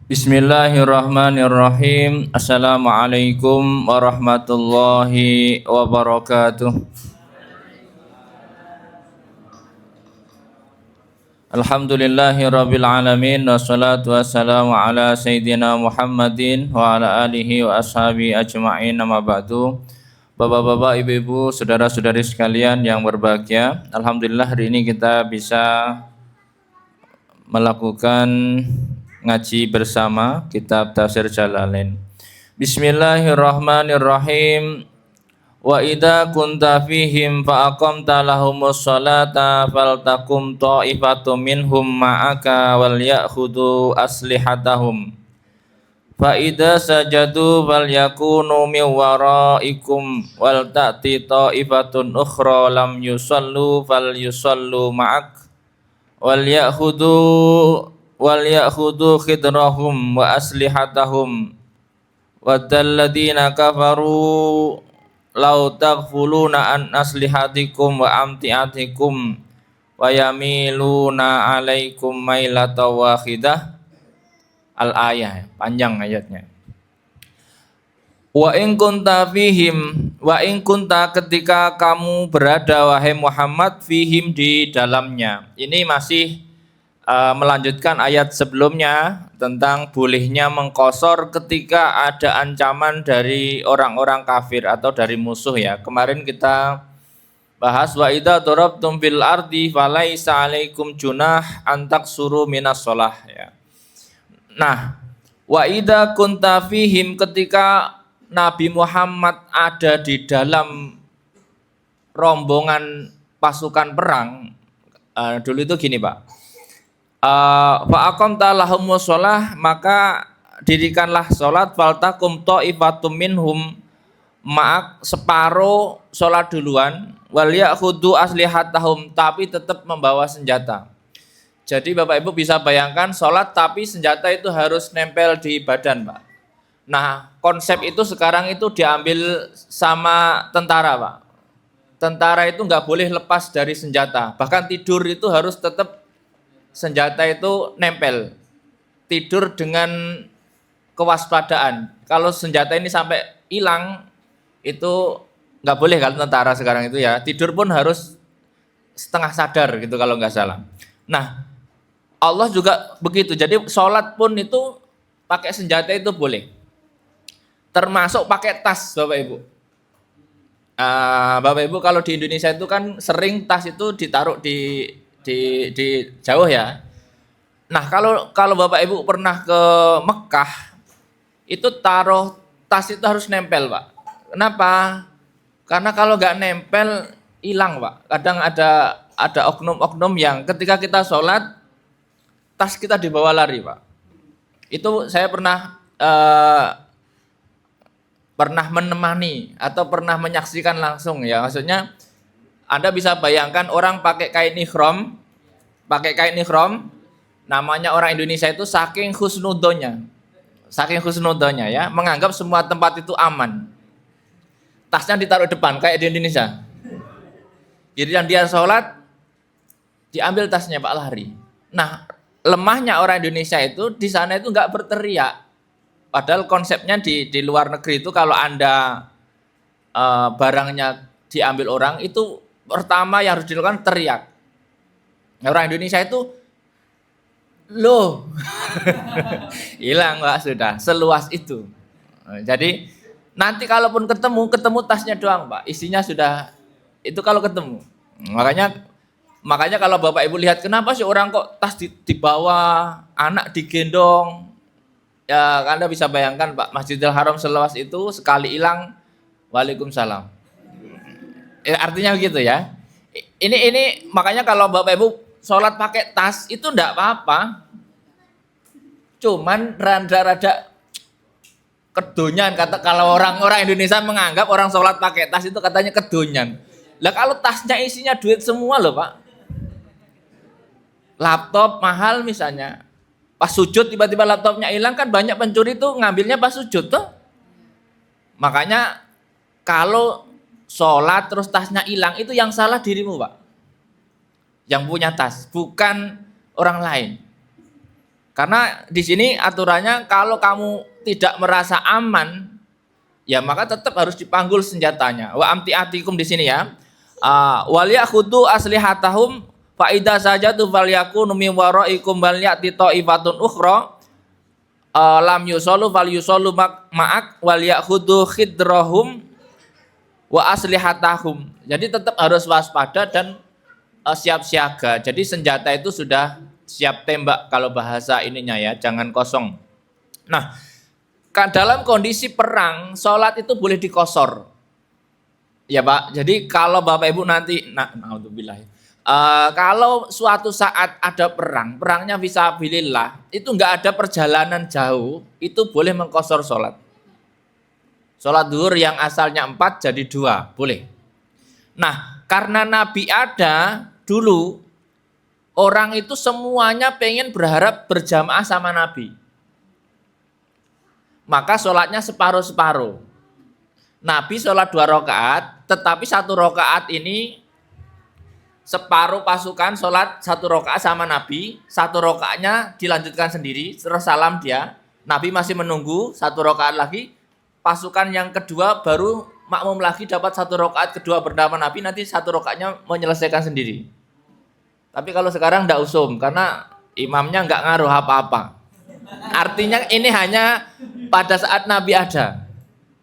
Bismillahirrahmanirrahim. Assalamualaikum warahmatullahi wabarakatuh. Alhamdulillahirabbil alamin wassalatu wassalamu ala sayyidina Muhammadin wa ala alihi wa ashabi ajma'in amma ba'du. Bapak-bapak, ibu-ibu, saudara-saudari sekalian yang berbahagia, alhamdulillah hari ini kita bisa melakukan ngaji bersama kitab Tafsir Jalalain. Bismillahirrahmanirrahim. Wa idza kunta fihim fa aqamta lahumus sholata faltakum ta'ifatum minhum ma'aka wal ya'khudhu aslihatahum. Fa idza sajadu fal yakunu min waraikum wal ta'ti ta'ifatun ukhra lam yusallu fal yusallu ma'ak wal ya'khudhu khidrahum wa aslihatahum waddalladina kafaru law taghfuluna an aslihatikum wa amtiatikum wa yamiluna alaikum mailata wahidah. Al-ayah, panjang ayatnya. Wa in kunta fihim, wa in kunta ketika kamu berada wahai Muhammad fihim di dalamnya. Ini masih melanjutkan ayat sebelumnya tentang bolehnya mengqashar ketika ada ancaman dari orang-orang kafir atau dari musuh ya. Kemarin kita bahas wa idza darabtum fil ardi falaisa alaikum junah an taqsuru minas shalah ya. Nah, wa idza kunta fihim ketika Nabi Muhammad ada di dalam rombongan pasukan perang. Dulu itu gini Pak, fa aqamta lahumus shalah, maka dirikanlah sholat, faltakum ta'ifatum minhum, ma'ak separuh sholat duluan, wal ya'khudhu aslihatahum, tapi tetap membawa senjata. Jadi Bapak Ibu bisa bayangkan sholat tapi senjata itu harus nempel di badan Pak. Nah konsep itu sekarang itu diambil sama tentara Pak. Tentara itu nggak boleh lepas dari senjata, bahkan tidur itu harus tetap senjata itu nempel. Tidur dengan kewaspadaan. Kalau senjata ini sampai hilang itu nggak boleh kalau tentara sekarang itu ya. Tidur pun harus setengah sadar gitu kalau nggak salah. Nah Allah juga begitu. Jadi sholat pun itu pakai senjata itu boleh. Termasuk pakai tas Bapak Ibu. Bapak Ibu kalau di Indonesia itu kan sering tas itu ditaruh di jauh ya. Nah kalau Bapak Ibu pernah ke Mekah itu taruh tas itu harus nempel Pak. Kenapa? Karena kalau nggak nempel hilang Pak. Kadang ada oknum-oknum yang ketika kita sholat tas kita dibawa lari Pak. Itu saya pernah menemani atau pernah menyaksikan langsung ya. Maksudnya Anda bisa bayangkan orang pakai kain ihram, namanya orang Indonesia itu saking husnudzonnya ya, menganggap semua tempat itu aman. Tasnya ditaruh depan kayak di Indonesia. Jadi yang dia sholat, diambil tasnya Pak lari. Nah, lemahnya orang Indonesia itu di sana itu nggak berteriak. Padahal konsepnya di luar negeri itu kalau Anda barangnya diambil orang itu pertama yang harus dilakukan teriak. Nah, orang Indonesia itu loh hilang Pak sudah seluas itu. Jadi nanti kalaupun ketemu tasnya doang Pak, isinya sudah itu kalau ketemu. Makanya kalau Bapak Ibu lihat kenapa sih orang kok tas dibawa, anak digendong, ya Anda bisa bayangkan Pak, Masjidil Haram seluas itu sekali hilang, waalaikumsalam. Artinya begitu ya. Ini makanya kalau Bapak Ibu sholat pakai tas itu enggak apa-apa. Cuman rada-rada kedonyan, kata kalau orang-orang Indonesia menganggap orang sholat pakai tas itu katanya kedonyan. Lah kalau tasnya isinya duit semua loh Pak. Laptop mahal misalnya. Pas sujud tiba-tiba laptopnya hilang kan banyak pencuri tuh ngambilnya pas sujud tuh. Makanya kalau sholat terus tasnya hilang itu yang salah dirimu Pak. Yang punya tas, bukan orang lain. Karena di sini aturannya kalau kamu tidak merasa aman, ya maka tetap harus dipanggul senjatanya. Wa amtiatikum di sini ya. Wal yakhudu aslihatahum fa idza sajadu falyakunu min waraikum bal ya'ti ta'ifatun ukhra lam yusallu fal yusallu ma'ak wal yakhudu khidrahum wa aslihatahum. Jadi tetap harus waspada dan siap siaga. Jadi senjata itu sudah siap tembak kalau bahasa ininya ya, jangan kosong. Nah, dalam kondisi perang, sholat itu boleh dikosor. Ya Pak, jadi kalau Bapak Ibu nanti, na'udzubillah, kalau suatu saat ada perang, perangnya fisabilillah, itu nggak ada perjalanan jauh, itu boleh mengkosor sholat. Sholat duhur yang asalnya 4 jadi 2, boleh. Nah, karena Nabi ada dulu, orang itu semuanya pengen berharap berjamaah sama Nabi. Maka sholatnya separuh-separuh. Nabi sholat 2 rakaat, tetapi 1 rakaat ini separuh pasukan sholat 1 rakaat sama Nabi, 1 rakaatnya dilanjutkan sendiri, terus salam dia. Nabi masih menunggu 1 rakaat lagi, pasukan yang kedua baru makmum lagi dapat 1 rakaat kedua bernama Nabi, nanti 1 rakaatnya menyelesaikan sendiri. Tapi kalau sekarang enggak usum, karena imamnya enggak ngaruh apa-apa. Artinya ini hanya pada saat Nabi ada.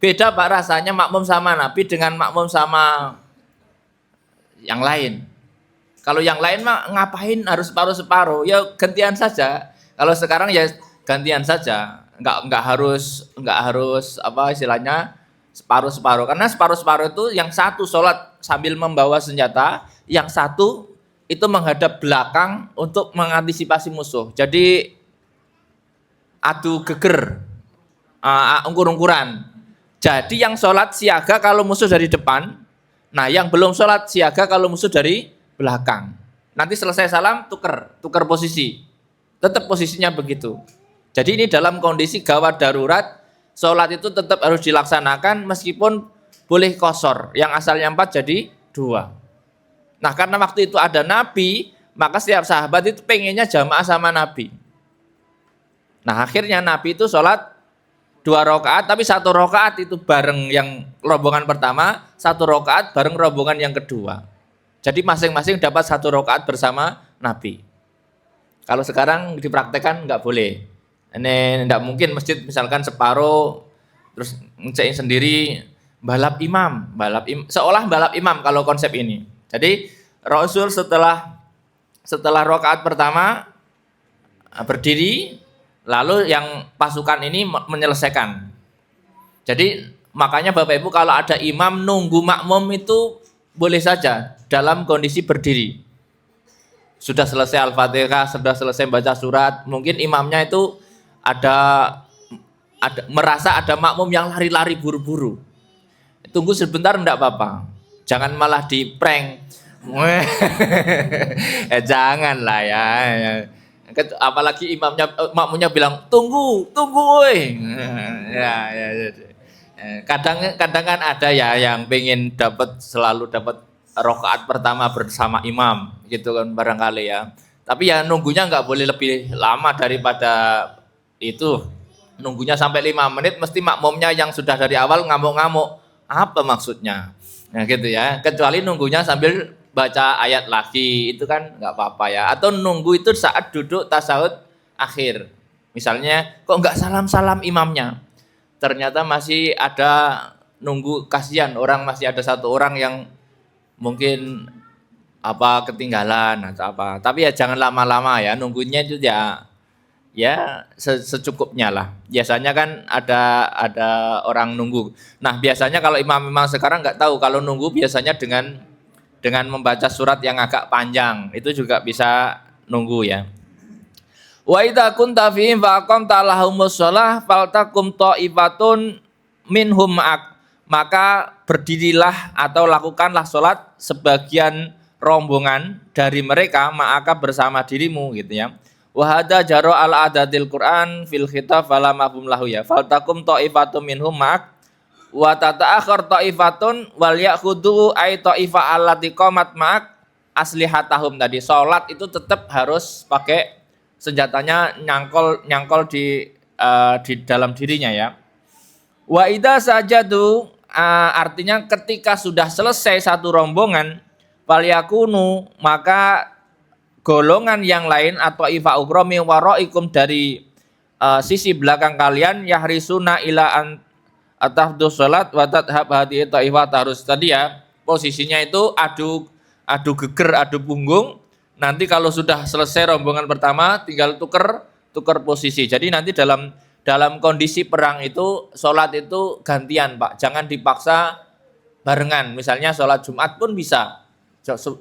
Beda Pak rasanya makmum sama Nabi dengan makmum sama yang lain. Kalau yang lain mah ngapain harus separuh-separuh? Ya gantian saja. Kalau sekarang ya gantian saja. Enggak harus apa istilahnya separuh-separuh. Karena separuh-separuh itu yang satu sholat sambil membawa senjata, yang satu itu menghadap belakang untuk mengantisipasi musuh. Jadi adu geger, ungkur-ungkuran. Jadi yang sholat siaga kalau musuh dari depan, nah yang belum sholat siaga kalau musuh dari belakang. Nanti selesai salam tuker posisi, tetap posisinya begitu. Jadi ini dalam kondisi gawat darurat, sholat itu tetap harus dilaksanakan meskipun boleh kosor. Yang asalnya 4 jadi 2. Nah karena waktu itu ada Nabi, maka setiap sahabat itu pengennya jamaah sama Nabi. Nah akhirnya Nabi itu sholat 2 rakaat, tapi 1 rakaat itu bareng yang rombongan pertama, 1 rakaat bareng rombongan yang kedua. Jadi masing-masing dapat 1 rakaat bersama Nabi. Kalau sekarang dipraktekkan nggak boleh. Ini nggak mungkin masjid misalkan separuh, terus ngecekin sendiri, balap imam, seolah balap imam kalau konsep ini. Jadi Rasul setelah rakaat pertama berdiri, lalu yang pasukan ini menyelesaikan. Jadi makanya Bapak Ibu kalau ada imam nunggu makmum itu boleh saja dalam kondisi berdiri. Sudah selesai Al-Fatihah, sudah selesai baca surat, mungkin imamnya itu ada merasa ada makmum yang lari-lari buru-buru. Tunggu sebentar enggak apa-apa. Jangan malah di prank. Jangan lah ya. Apalagi makmumnya bilang tunggu woi. Ya. Kadang kan ada ya yang pengen selalu dapat rakaat pertama bersama imam gitu kan barangkali ya. Tapi ya nunggunya nggak boleh lebih lama daripada itu. Nunggunya sampai 5 menit mesti makmumnya yang sudah dari awal ngamuk-ngamuk. Apa maksudnya? Nah gitu ya, kecuali nunggunya sambil baca ayat lagi, itu kan nggak apa-apa ya. Atau nunggu itu saat duduk tasyahud akhir. Misalnya, kok nggak salam-salam imamnya? Ternyata masih ada nunggu, kasihan orang masih ada 1 orang yang mungkin ketinggalan atau apa. Tapi ya jangan lama-lama ya, nunggunya itu ya secukupnya lah. Biasanya kan ada orang nunggu. Nah biasanya kalau imam sekarang nggak tahu, kalau nunggu biasanya dengan membaca surat yang agak panjang itu juga bisa nunggu ya. Wa idza kunta fihim fa aqamta lahumus shalah faltakum ta'ifatun minhum ma'ak, maka berdirilah atau lakukanlah sholat sebagian rombongan dari mereka ma'aka bersama dirimu gitu ya. Wa hadza jaro al adadil Quran fil khitab fala mafhum lahu ya. Faltakum ta'ifatun minhum ma'ak wa tata'akhir ta'ifatun wal ya'khudhu ay ta'ifa allati qamat ma'ak aslihatahum. Tadi salat itu tetap harus pakai senjatanya nyangkol di dalam dirinya ya. Wa idza sajadu artinya ketika sudah selesai satu rombongan falyakunu maka golongan yang lain atau ifa ukra min waraikum dari sisi belakang kalian yahrisuna ila an atafdu salat wa tadhab hadi taifat harus tadi ya posisinya itu adu geger adu punggung nanti kalau sudah selesai rombongan pertama tinggal tuker posisi jadi nanti dalam kondisi perang itu sholat itu gantian Pak jangan dipaksa barengan misalnya sholat Jumat pun bisa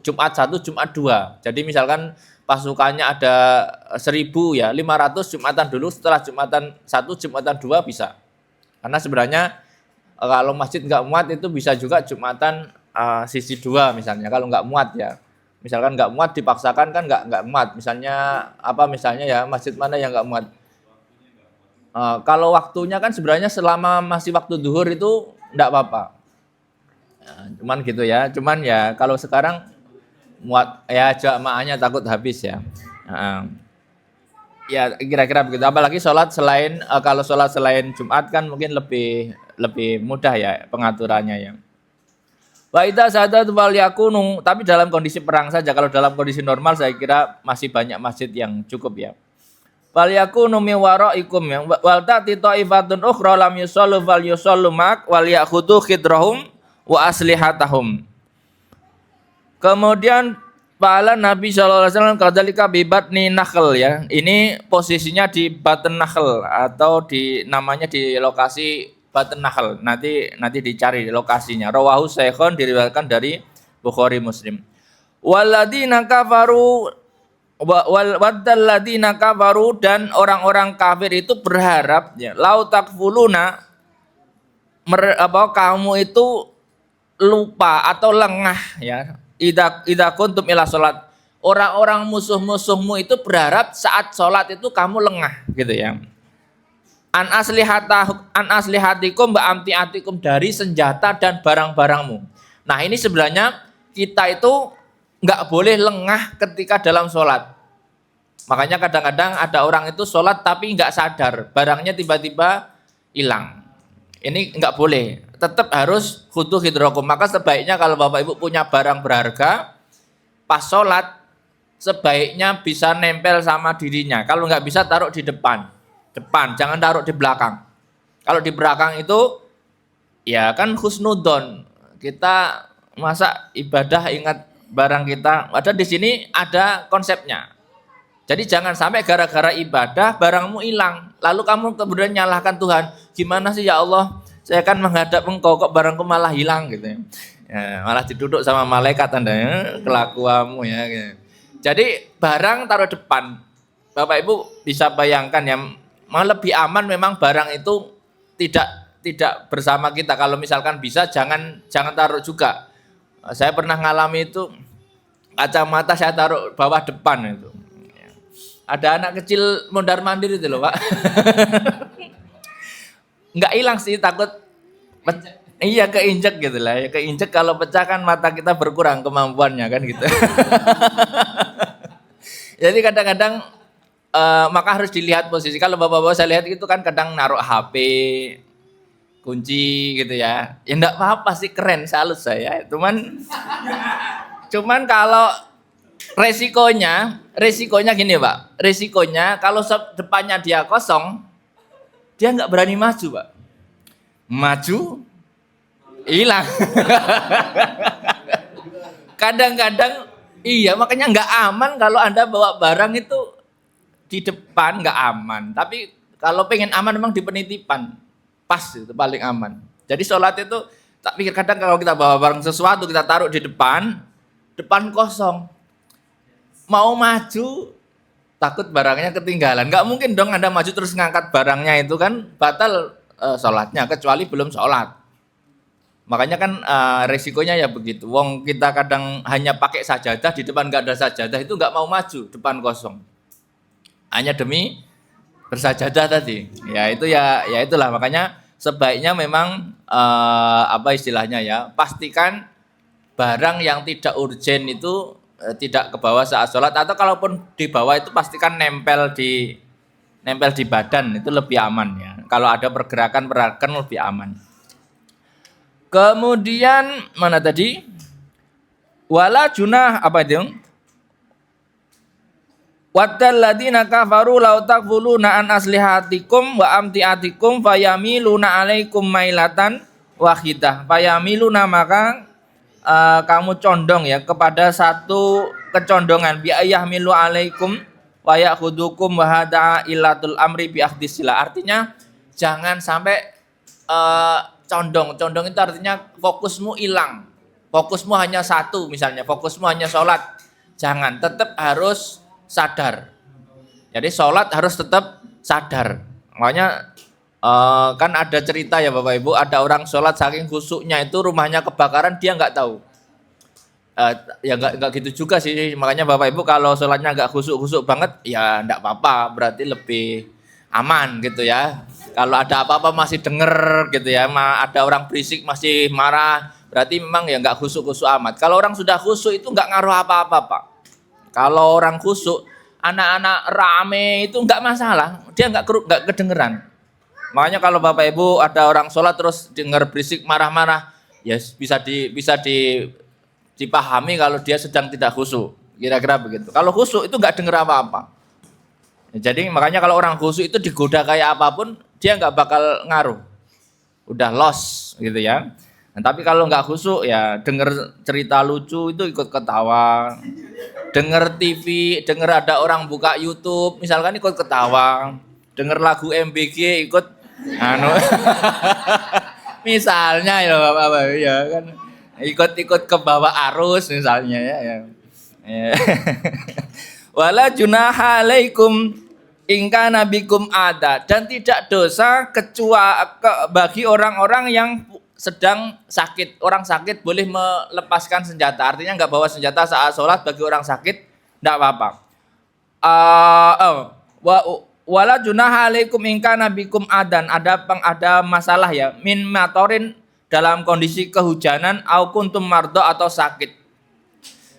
Jumat 1, Jumat 2. Jadi misalkan pasukannya ada 1.000 ya, 500 Jumatan dulu setelah Jumatan 1, Jumatan 2 bisa. Karena sebenarnya kalau masjid nggak muat itu bisa juga Jumatan sisi 2 misalnya. Kalau nggak muat ya. Misalkan nggak muat dipaksakan kan nggak muat. Misalnya ya masjid mana yang nggak muat. Kalau waktunya kan sebenarnya selama masih waktu duhur itu nggak apa-apa. Cuman gitu ya, cuman ya kalau sekarang muat ya jamaahnya takut habis ya. Ya kira-kira begitu. Apalagi sholat selain kalau sholat selain Jumat kan mungkin lebih mudah ya pengaturannya ya. Wa idza sadat wal yakunu tapi dalam kondisi perang saja. Kalau dalam kondisi normal saya kira masih banyak masjid yang cukup ya. Wal yakunu min waraikum ya. Wal ta'ti ta'ifatun ukhra lam yusallu fal yusallu mak wal ya'khudhu khidrahum wa aslihatahum. Kemudian Pala Nabi SAW kadzalika bi batni nakhl ya. Ini posisinya di batn nakhl atau namanya di lokasi batn nakhl. Nanti dicari lokasinya. Rawahu Syekhon diriwayatkan dari Bukhari Muslim. Walladzina kafaru wadzalladzina kafaru dan orang-orang kafir itu berharap ya lau takfuluna kamu itu lupa atau lengah ya idza kuntum ila salat orang-orang musuh-musuhmu itu berharap saat salat itu kamu lengah gitu ya an aslihatikum wa amtiatikum dari senjata dan barang-barangmu. Nah ini sebenarnya kita itu nggak boleh lengah ketika dalam sholat. Makanya kadang-kadang ada orang itu sholat tapi nggak sadar barangnya tiba-tiba hilang. Ini nggak boleh. Tetap harus khudu hidrokum. Maka sebaiknya kalau Bapak Ibu punya barang berharga, pas sholat sebaiknya bisa nempel sama dirinya. Kalau nggak bisa taruh di depan, jangan taruh di belakang. Kalau di belakang itu, ya kan husnudon. Kita masa ibadah ingat barang kita. Ada di sini ada konsepnya. Jadi jangan sampai gara-gara ibadah barangmu hilang. Lalu kamu kemudian nyalahkan Tuhan. Gimana sih ya Allah? Saya kan menghadap engkau kok barangku malah hilang gitu ya. Malah diduduk sama malaikat tandanya kelakuanmu ya gitu. Jadi barang taruh depan. Bapak Ibu bisa bayangkan ya, malah lebih aman memang barang itu tidak bersama kita. Kalau misalkan bisa jangan taruh juga. Saya pernah ngalami itu kacamata saya taruh bawah depan itu. Ada anak kecil mondar-mandir itu loh, Pak. Nggak hilang sih, takut iya keinjek gitu lah. Ya, keinjek kalau pecah kan mata kita berkurang kemampuannya kan gitu. Jadi kadang-kadang maka harus dilihat posisi. Kalau bapak-bapak saya lihat itu kan kadang naruh HP, kunci gitu ya. Ya enggak apa-apa sih, keren, salut saya. Cuman kalau resikonya gini Pak. Resikonya kalau depannya dia kosong, dia nggak berani maju Pak. Maju, hilang. Kadang-kadang iya, makanya nggak aman kalau Anda bawa barang itu di depan, nggak aman. Tapi kalau pengen aman memang di penitipan. Pas itu paling aman. Jadi sholat itu tak pikir kadang kalau kita bawa barang sesuatu kita taruh di depan kosong. Mau maju takut barangnya ketinggalan. Nggak mungkin dong Anda maju terus ngangkat barangnya, itu kan batal sholatnya kecuali belum sholat. Makanya kan resikonya ya begitu. Wong kita kadang hanya pakai sajadah, di depan nggak ada sajadah, itu nggak mau maju, depan kosong. Hanya demi bersajadah tadi. Ya itu ya itulah, makanya sebaiknya memang apa istilahnya ya, pastikan barang yang tidak urgen itu tidak ke bawah saat sholat, atau kalaupun di bawah itu pastikan nempel di badan, itu lebih aman ya. Kalau ada pergerakan lebih aman. Kemudian mana tadi? Wala junah apa itu? Waddal ladina kafaru law takfuluna an aslihatikum wa amtiatikum fayamiluna alaikum mailatan wahidah. Fayamiluna maka kamu condong ya kepada satu kecondongan bi ayahmilu alaikum wa yakhudukum wa hada illatul amri bi akhdisila. Artinya jangan sampai condong. Condong itu artinya fokusmu hilang. Fokusmu hanya satu, misalnya fokusmu hanya sholat. Jangan, tetap harus sadar. Jadi sholat harus tetap sadar. Makanya kan ada cerita ya Bapak Ibu, ada orang sholat saking khusyuknya itu rumahnya kebakaran, dia nggak tahu. Ya nggak gitu juga sih. Makanya Bapak Ibu kalau sholatnya nggak khusyuk banget, ya nggak apa-apa, berarti lebih aman gitu ya. Kalau ada apa-apa masih denger gitu ya, ada orang berisik masih marah, berarti memang ya nggak khusyuk amat. Kalau orang sudah khusyuk itu nggak ngaruh apa-apa Pak. Kalau orang khusyuk, anak-anak rame itu nggak masalah, dia nggak kedengeran. Makanya kalau Bapak Ibu ada orang sholat terus dengar berisik marah-marah, ya bisa dipahami kalau dia sedang tidak khusyuk, kira-kira begitu. Kalau khusyuk itu nggak denger apa-apa. Jadi makanya kalau orang khusyuk itu digoda kayak apapun dia nggak bakal ngaruh, udah lost gitu ya. Nah, tapi kalau nggak khusyuk ya denger cerita lucu itu ikut ketawa, denger TV, denger ada orang buka YouTube misalkan ikut ketawa, denger lagu MBG ikut misalnya ya Bapak ya kan, ikut ke bawah arus misalnya ya. Wala junaha alaikum ingka nabikum ada, dan tidak dosa bagi orang-orang yang sedang sakit. Orang sakit boleh melepaskan senjata, artinya nggak bawa senjata saat sholat. Bagi orang sakit nggak apa-apa. Wala junaha alaikum ingka nabikum adan, ada masalah ya, min matorin, dalam kondisi kehujanan, au kuntum mardo, atau sakit.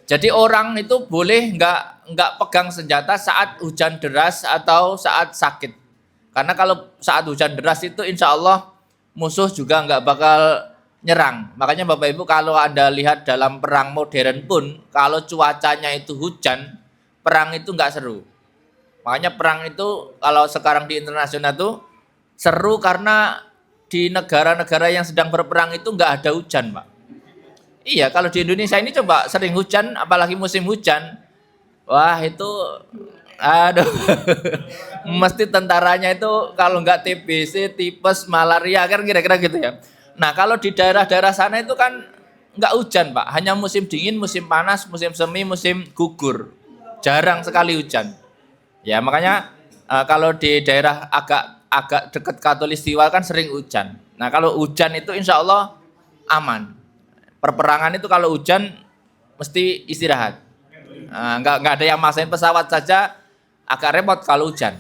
Jadi orang itu boleh nggak pegang senjata saat hujan deras atau saat sakit. Karena kalau saat hujan deras itu insya Allah musuh juga nggak bakal nyerang. Makanya Bapak Ibu kalau Anda lihat dalam perang modern pun, kalau cuacanya itu hujan, perang itu nggak seru. Makanya perang itu kalau sekarang di internasional itu seru karena di negara-negara yang sedang berperang itu nggak ada hujan Pak. Iya, kalau di Indonesia ini coba sering hujan, apalagi musim hujan. Wah itu, aduh, mesti tentaranya itu kalau nggak TBC, tipes, malaria, kan kira-kira gitu ya. Nah kalau di daerah-daerah sana itu kan nggak hujan Pak, hanya musim dingin, musim panas, musim semi, musim gugur. Jarang sekali hujan. Ya makanya kalau di daerah agak dekat Katulistiwa kan sering hujan. Nah kalau hujan itu insya Allah aman. Perperangan itu kalau hujan mesti istirahat. Nggak ada yang maksain. Pesawat saja agak repot kalau hujan.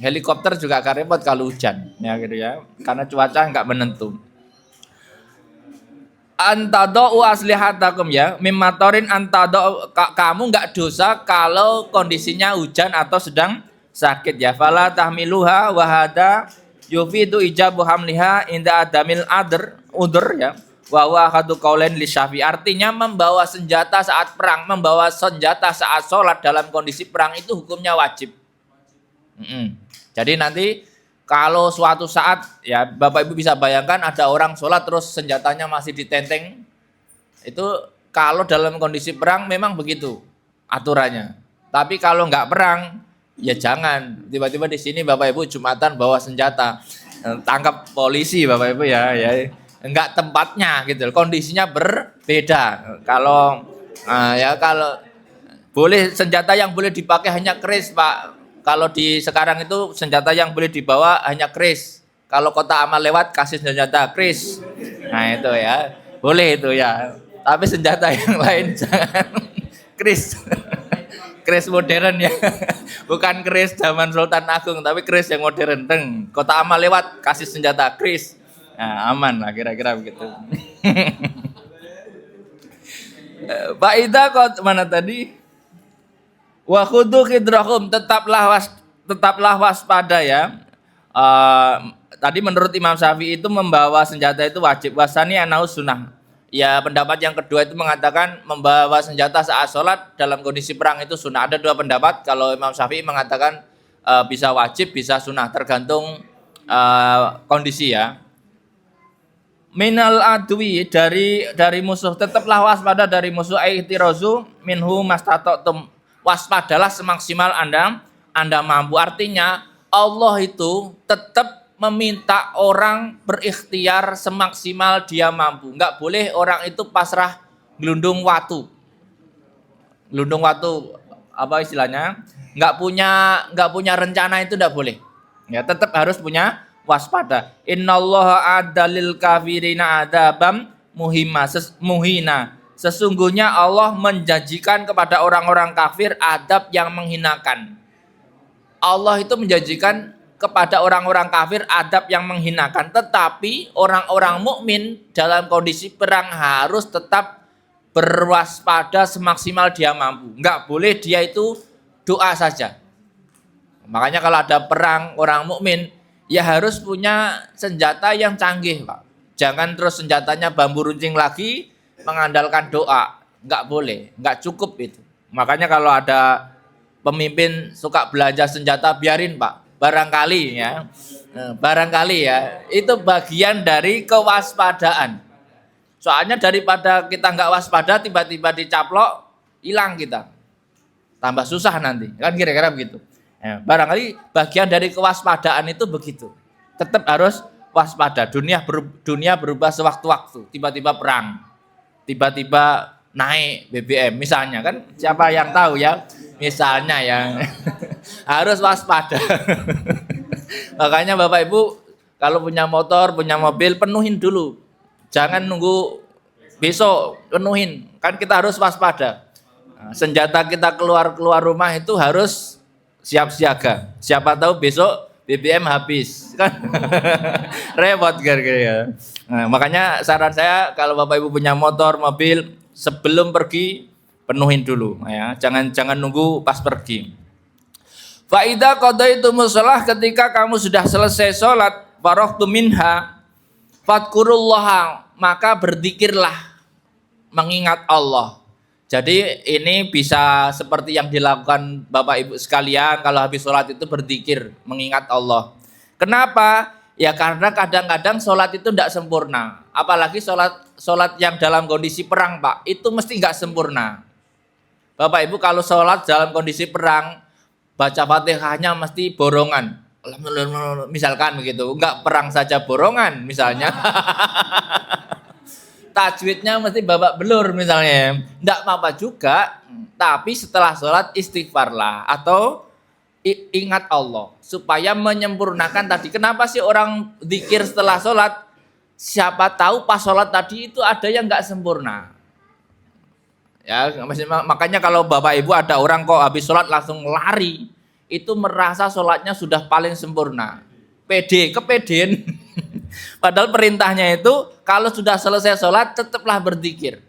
Helikopter juga agak repot kalau hujan, ya gitu ya. Karena cuaca nggak menentu. Antado aslihatakum ya, mimatorin antado, kamu nggak dosa kalau kondisinya hujan atau sedang sakit ya. Fala tahmiluha wahada yufidu ijabu hamliha inda adamil udur ya. Wa huwa ahadu qaulain li Syafi'i. Artinya membawa senjata saat perang, membawa senjata saat sholat dalam kondisi perang itu hukumnya wajib. Jadi nanti kalau suatu saat ya Bapak Ibu bisa bayangkan ada orang sholat terus senjatanya masih ditenteng. Itu kalau dalam kondisi perang memang begitu aturannya. Tapi kalau nggak perang ya jangan. Tiba-tiba di sini Bapak Ibu Jumatan bawa senjata, tangkap polisi Bapak Ibu ya. Enggak tempatnya gitu, kondisinya berbeda. Kalau kalau boleh senjata yang boleh dipakai hanya keris Pak. Kalau di sekarang itu senjata yang boleh dibawa hanya keris. Kalau kota amal lewat kasih senjata keris. Nah itu ya, boleh itu ya. Tapi senjata yang lain jangan keris. Keris modern ya. Bukan keris zaman Sultan Agung, tapi keris yang modern. Kota amal lewat kasih senjata keris. Nah, aman lah kira-kira begitu. Faida kau mana tadi? Wa khudhu khidrahum, tetaplah waspada ya. Eh, Tadi menurut Imam Syafi'i itu membawa senjata itu wajib. Wasani anau sunnah. Ya pendapat yang kedua itu mengatakan membawa senjata saat sholat dalam kondisi perang itu sunnah. Ada dua pendapat. Kalau Imam Syafi'i mengatakan bisa wajib, bisa sunnah, tergantung kondisi ya. Minal adwi, dari musuh, tetaplah waspada dari musuh. Aitirazu minhu mastata'tum, waspadalah semaksimal Anda mampu. Artinya Allah itu tetap meminta orang berikhtiar semaksimal dia mampu. Enggak boleh orang itu pasrah gelundung watu. Gelundung watu apa istilahnya? Enggak punya rencana, itu enggak boleh. Ya, tetap harus punya waspada. Innallaha adalil kafirina adabam muhina. Sesungguhnya Allah menjanjikan kepada orang-orang kafir adab yang menghinakan. Allah itu menjanjikan kepada orang-orang kafir adab yang menghinakan, tetapi orang-orang mukmin dalam kondisi perang harus tetap berwaspada semaksimal dia mampu. Enggak boleh dia itu doa saja. Makanya kalau ada perang orang mukmin ya harus punya senjata yang canggih, Pak. Jangan terus senjatanya bambu runcing lagi mengandalkan doa. Enggak boleh, enggak cukup itu. Makanya kalau ada pemimpin suka belanja senjata, biarin, Pak. Barangkali ya, itu bagian dari kewaspadaan. Soalnya daripada kita nggak waspada, tiba-tiba dicaplok, hilang kita, tambah susah nanti, kan kira-kira begitu. Ya, barangkali bagian dari kewaspadaan itu begitu. Tetap harus waspada. Dunia berubah sewaktu-waktu. Tiba-tiba perang, tiba-tiba naik BBM, misalnya, kan siapa yang tahu ya, misalnya yang harus waspada. Makanya Bapak Ibu kalau punya motor, punya mobil, penuhin dulu. Jangan nunggu besok, penuhin. Kan kita harus waspada. Senjata kita keluar rumah itu harus siap siaga. Siapa tahu besok BBM habis, kan? Repot kira-kira ya. Nah, makanya saran saya kalau Bapak Ibu punya motor, mobil, sebelum pergi penuhin dulu ya. Jangan nunggu pas pergi. Fa idza qadaytumus shalah, ketika kamu sudah selesai salat, faragtum minha fadkurullaha, maka berzikirlah, mengingat Allah. Jadi ini bisa seperti yang dilakukan Bapak Ibu sekalian kalau habis sholat itu berzikir, mengingat Allah. Kenapa? Ya karena kadang-kadang sholat itu tidak sempurna. Apalagi sholat yang dalam kondisi perang, Pak, itu mesti nggak sempurna. Bapak Ibu kalau sholat dalam kondisi perang, baca Fatihahnya mesti borongan. Misalkan begitu, nggak perang saja borongan misalnya. Tajwidnya mesti babak belur misalnya, enggak apa-apa juga, tapi setelah sholat istighfarlah atau ingat Allah supaya menyempurnakan tadi. Kenapa sih orang zikir setelah sholat? Siapa tahu pas sholat tadi itu ada yang enggak sempurna. Ya, makanya kalau Bapak Ibu ada orang kok habis sholat langsung lari, itu merasa sholatnya sudah paling sempurna. Kepedean. Padahal perintahnya itu kalau sudah selesai sholat tetaplah berzikir.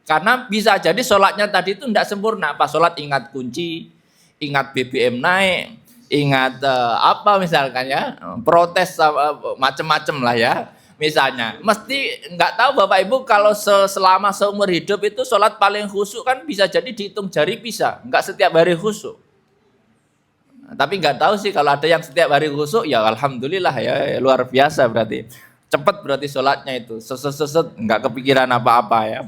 Karena bisa jadi sholatnya tadi itu tidak sempurna. Pas sholat ingat kunci, ingat BBM naik, ingat apa misalkan ya, protes macem-macem lah ya. Misalnya, mesti nggak tahu Bapak Ibu kalau selama seumur hidup itu sholat paling khusyuk kan bisa jadi dihitung jari bisa, nggak setiap hari khusyuk. Tapi nggak tahu sih kalau ada yang setiap hari khusyuk, ya alhamdulillah ya, luar biasa berarti. Cepat berarti sholatnya itu, seset nggak kepikiran apa-apa ya.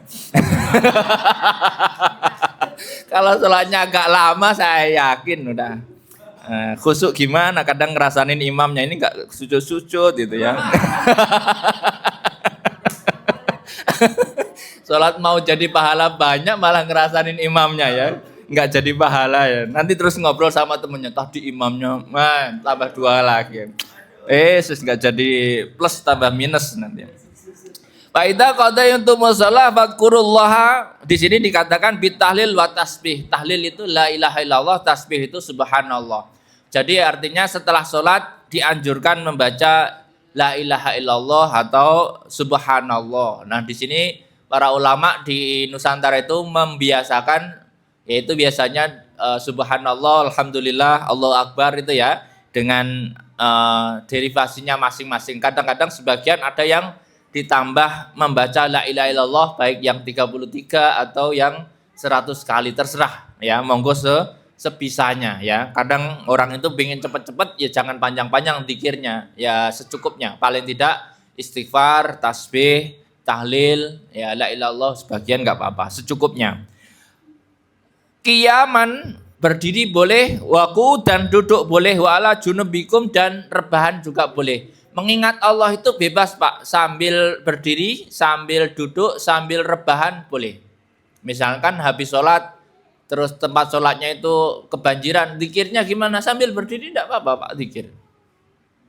Kalau sholatnya agak lama saya yakin udah khusyuk gimana, kadang ngerasain imamnya ini nggak sujud gitu ya. Sholat mau jadi pahala banyak malah ngerasain imamnya ya, nggak jadi pahala ya. Nanti terus ngobrol sama temennya, tadi imamnya tambah 2 lagi. Sus nggak jadi plus tambah minus nanti. Faida qadaytumus shalah fadkurullaha, di sini dikatakan bitahlil wa tasbih. Tahlil itu la ilaha illallah, tasbih itu subhanallah. Jadi artinya setelah sholat dianjurkan membaca la ilaha illallah atau subhanallah. Nah di sini para ulama di Nusantara itu membiasakan, yaitu biasanya subhanallah, alhamdulillah, Allahu akbar itu ya, dengan derivasinya masing-masing. Kadang-kadang sebagian ada yang ditambah membaca la ilaha illallah, baik yang 33 atau yang 100 kali, terserah ya, monggo sebisanya ya. Kadang orang itu pengen cepet-cepet, ya jangan panjang-panjang zikirnya, ya secukupnya. Paling tidak istighfar, tasbih, tahlil, ya la ilallah sebagian nggak apa-apa, secukupnya. Qiyaman, berdiri boleh, waku dan duduk boleh, wala junubikum dan rebahan juga boleh. Mengingat Allah itu bebas Pak, sambil berdiri, sambil duduk, sambil rebahan boleh. Misalkan habis sholat, terus tempat sholatnya itu kebanjiran, zikirnya gimana? Sambil berdiri tidak apa-apa Pak, zikir.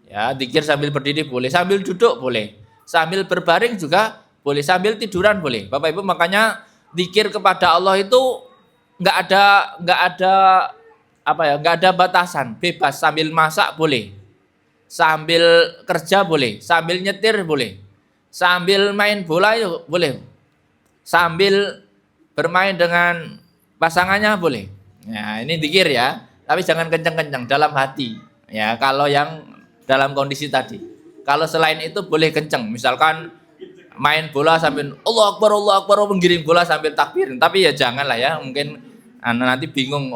Ya, zikir sambil berdiri boleh, sambil duduk boleh, sambil berbaring juga boleh, sambil tiduran boleh. Bapak Ibu, makanya zikir kepada Allah itu nggak ada nggak ada batasan, bebas. Sambil masak boleh, sambil kerja boleh, sambil nyetir boleh, sambil main bola itu boleh, sambil bermain dengan pasangannya boleh. Nah, ini zikir ya, tapi jangan kenceng-kenceng, dalam hati. Ya, kalau yang dalam kondisi tadi. Kalau selain itu boleh kenceng, misalkan main bola sambil Allah Akbar, menggiring bola sambil takbir. Tapi ya janganlah ya, mungkin nanti bingung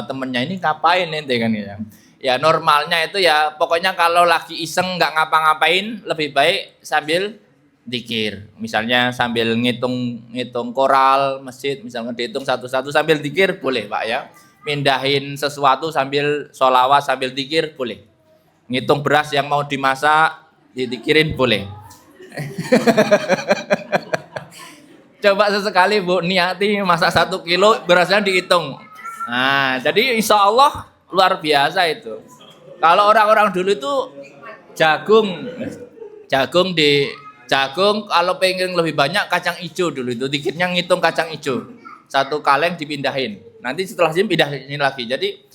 temennya ini ngapain ente kan ya. Ya normalnya itu ya, pokoknya kalau lagi iseng nggak ngapa-ngapain, lebih baik sambil zikir. Misalnya sambil ngitung koral masjid, misalnya dihitung satu-satu sambil zikir boleh Pak ya. Mindahin sesuatu sambil sholawat sambil zikir boleh. Ngitung beras yang mau dimasak dizikirin boleh. Coba sesekali Bu niati masak 1 kilo, berasnya dihitung. Nah, jadi insya Allah luar biasa itu. Kalau orang-orang dulu itu jagung kalau pengen lebih banyak kacang hijau dulu itu, dikitnya ngitung kacang hijau. 1 kaleng dipindahin. Nanti setelah ini pindahin lagi. Jadi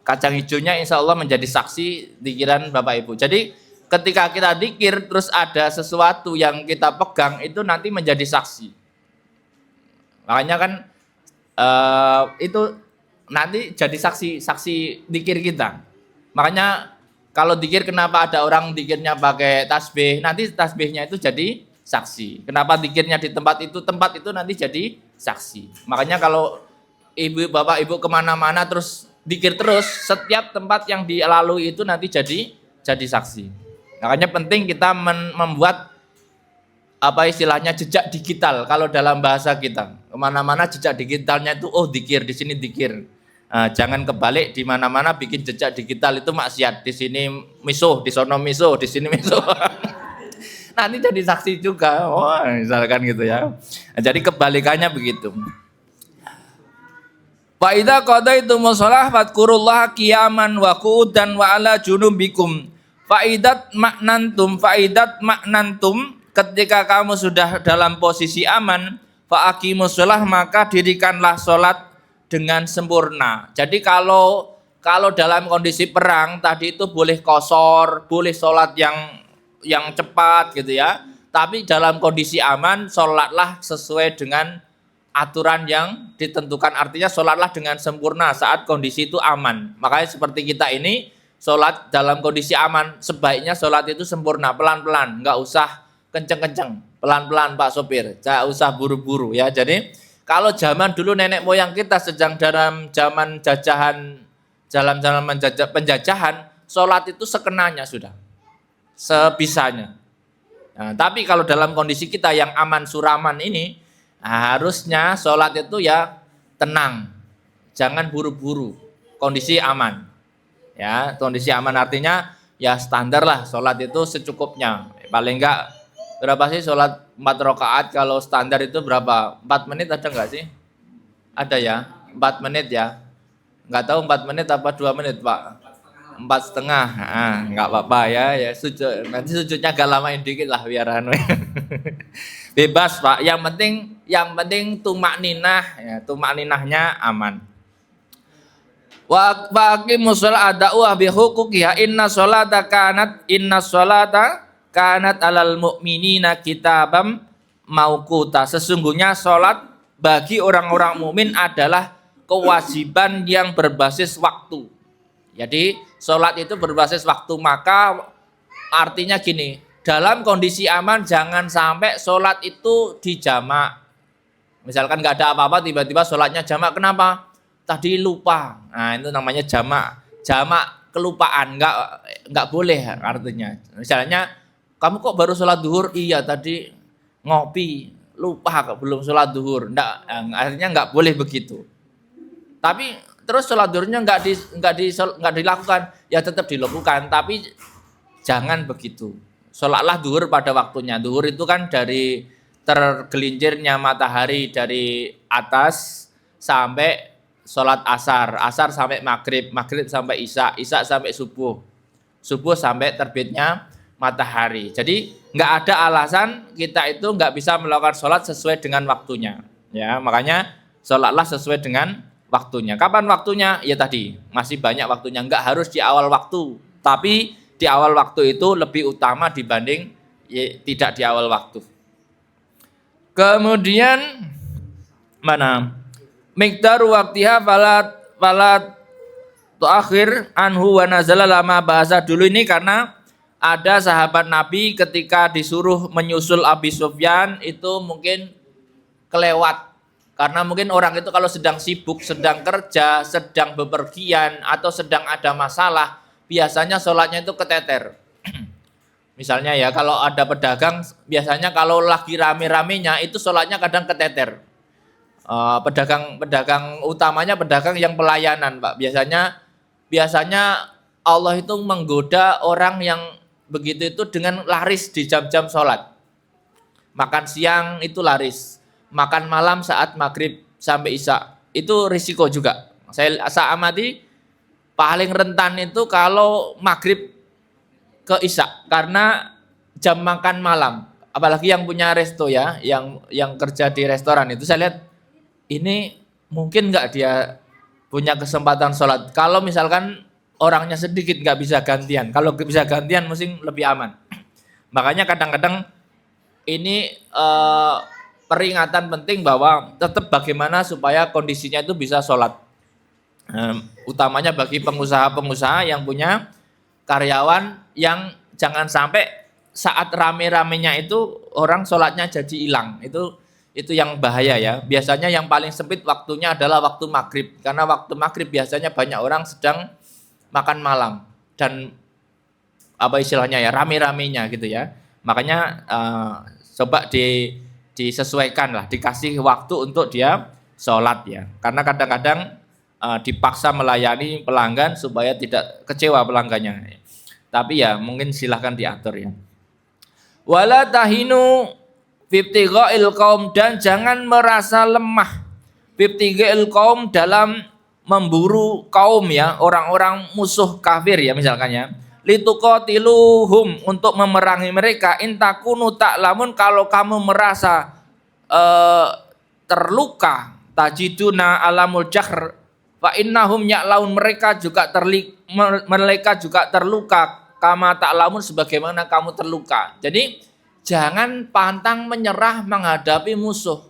kacang hijaunya insya Allah menjadi saksi dikiran Bapak Ibu. Jadi ketika kita dikir terus ada sesuatu yang kita pegang, itu nanti menjadi saksi. Makanya kan itu nanti jadi saksi dikir kita. Makanya kalau dikir, kenapa ada orang dikirnya pakai tasbih, nanti tasbihnya itu jadi saksi. Kenapa dikirnya di tempat itu nanti jadi saksi. Makanya kalau Bapak Ibu kemana-mana terus dikir terus, setiap tempat yang dilalui itu nanti jadi saksi. Makanya penting kita membuat apa istilahnya jejak digital. Kalau dalam bahasa kita, kemana-mana jejak digitalnya itu dikir, di sini dikir. Jangan kebalik, di mana-mana bikin jejak digital itu maksiat. Di sini misuh, di sono misuh, di sini misuh. Nanti jadi saksi juga. Misalkan gitu ya. Jadi kebalikannya begitu. Wa idza qadaitum shalah fadhkurullaha qiyaman wa qu'udan wa ala junubikum. Faidat maknantum, ketika kamu sudah dalam posisi aman, fa aqimus shalah, maka dirikanlah salat dengan sempurna. Jadi kalau dalam kondisi perang tadi itu boleh qashar, boleh salat yang cepat gitu ya. Tapi dalam kondisi aman, salatlah sesuai dengan aturan yang ditentukan, artinya sholatlah dengan sempurna saat kondisi itu aman. Makanya seperti kita ini sholat dalam kondisi aman, sebaiknya sholat itu sempurna, pelan-pelan, nggak usah kenceng-kenceng, pelan-pelan Pak sopir, nggak usah buru-buru ya. Jadi kalau zaman dulu nenek moyang kita sedang dalam zaman penjajahan, sholat itu sekenanya sudah, sebisanya. Nah, tapi kalau dalam kondisi kita yang aman suraman ini, harusnya sholat itu ya tenang, jangan buru-buru, kondisi aman. Ya, kondisi aman artinya ya standar lah, sholat itu secukupnya. Paling enggak berapa sih sholat 4 rakaat, kalau standar itu berapa? 4 menit ada enggak sih? Ada ya, 4 menit ya. Enggak tahu 4 menit apa 2 menit Pak? 4,5. Enggak apa-apa ya sujud. Nanti sujudnya agak lamain dikit lah biar bebas Pak. Yang penting tumakninah ya, tumakninahnya aman. Wa aqimus sholata wa bi huquqiha inna sholata kanat alal mu'minina kitabam mauquta. Sesungguhnya sholat bagi orang-orang mukmin adalah kewajiban yang berbasis waktu. Jadi sholat itu berbasis waktu, maka artinya gini, dalam kondisi aman jangan sampai sholat itu dijamak. Misalkan nggak ada apa-apa tiba-tiba sholatnya jamak, kenapa? Tadi lupa. Nah itu namanya jamak. Jamak kelupaan, nggak boleh artinya. Misalnya kamu kok baru sholat duhur? Iya tadi ngopi, lupa belum sholat duhur. Artinya nggak boleh begitu. Tapi terus sholat duhurnya nggak dilakukan, ya tetap dilakukan. Tapi jangan begitu. Sholatlah duhur pada waktunya. Duhur itu kan dari tergelincirnya matahari dari atas sampai sholat asar, asar sampai maghrib, maghrib sampai isya, isya sampai subuh, subuh sampai terbitnya matahari. Jadi nggak ada alasan kita itu nggak bisa melakukan sholat sesuai dengan waktunya. Ya makanya sholatlah sesuai dengan waktunya. Kapan waktunya? Ya tadi masih banyak waktunya. Nggak harus di awal waktu, tapi di awal waktu itu lebih utama dibanding tidak di awal waktu. Kemudian mana? Miqdar waktiha falat tuakhir anhu wa nazala lama bahasa dulu ini karena ada sahabat Nabi ketika disuruh menyusul Abi Sufyan itu mungkin kelewat. Karena mungkin orang itu kalau sedang sibuk, sedang kerja, sedang bepergian atau sedang ada masalah, biasanya sholatnya itu keteter. Misalnya ya kalau ada pedagang, biasanya kalau lagi rame-ramenya itu sholatnya kadang keteter. Pedagang utamanya pedagang yang pelayanan, Pak. Biasanya Allah itu menggoda orang yang begitu itu dengan laris di jam-jam sholat. Makan siang itu laris, makan malam saat maghrib sampai isya itu risiko juga. Saya amati paling rentan itu kalau maghrib ke isya karena jam makan malam. Apalagi yang punya resto ya, yang kerja di restoran itu saya lihat ini mungkin nggak dia punya kesempatan sholat. Kalau misalkan orangnya sedikit nggak bisa gantian. Kalau bisa gantian mesti lebih aman. Makanya kadang-kadang ini peringatan penting bahwa tetap bagaimana supaya kondisinya itu bisa sholat. Utamanya bagi pengusaha-pengusaha yang punya karyawan yang jangan sampai saat rame-ramenya itu orang sholatnya jadi hilang. Itu yang bahaya ya. Biasanya yang paling sempit waktunya adalah waktu maghrib. Karena waktu maghrib biasanya banyak orang sedang makan malam. Dan apa istilahnya ya, rame-ramenya gitu ya. Makanya coba disesuaikan lah, dikasih waktu untuk dia sholat ya. Karena kadang-kadang dipaksa melayani pelanggan supaya tidak kecewa pelanggannya. Tapi ya mungkin silahkan diatur ya. Wala tahinu fibtighail qaum, dan jangan merasa lemah fibtighail qaum dalam memburu kaum ya, orang-orang musuh kafir ya misalkan ya. Lituqatiluhum, untuk memerangi mereka. Intakunu ta'lamun, kalau kamu merasa terluka, tajiduna alamul jahr fa innahum ya'laun, mereka juga terluka kama ta'lamun, sebagaimana kamu terluka. Jadi jangan pantang menyerah menghadapi musuh.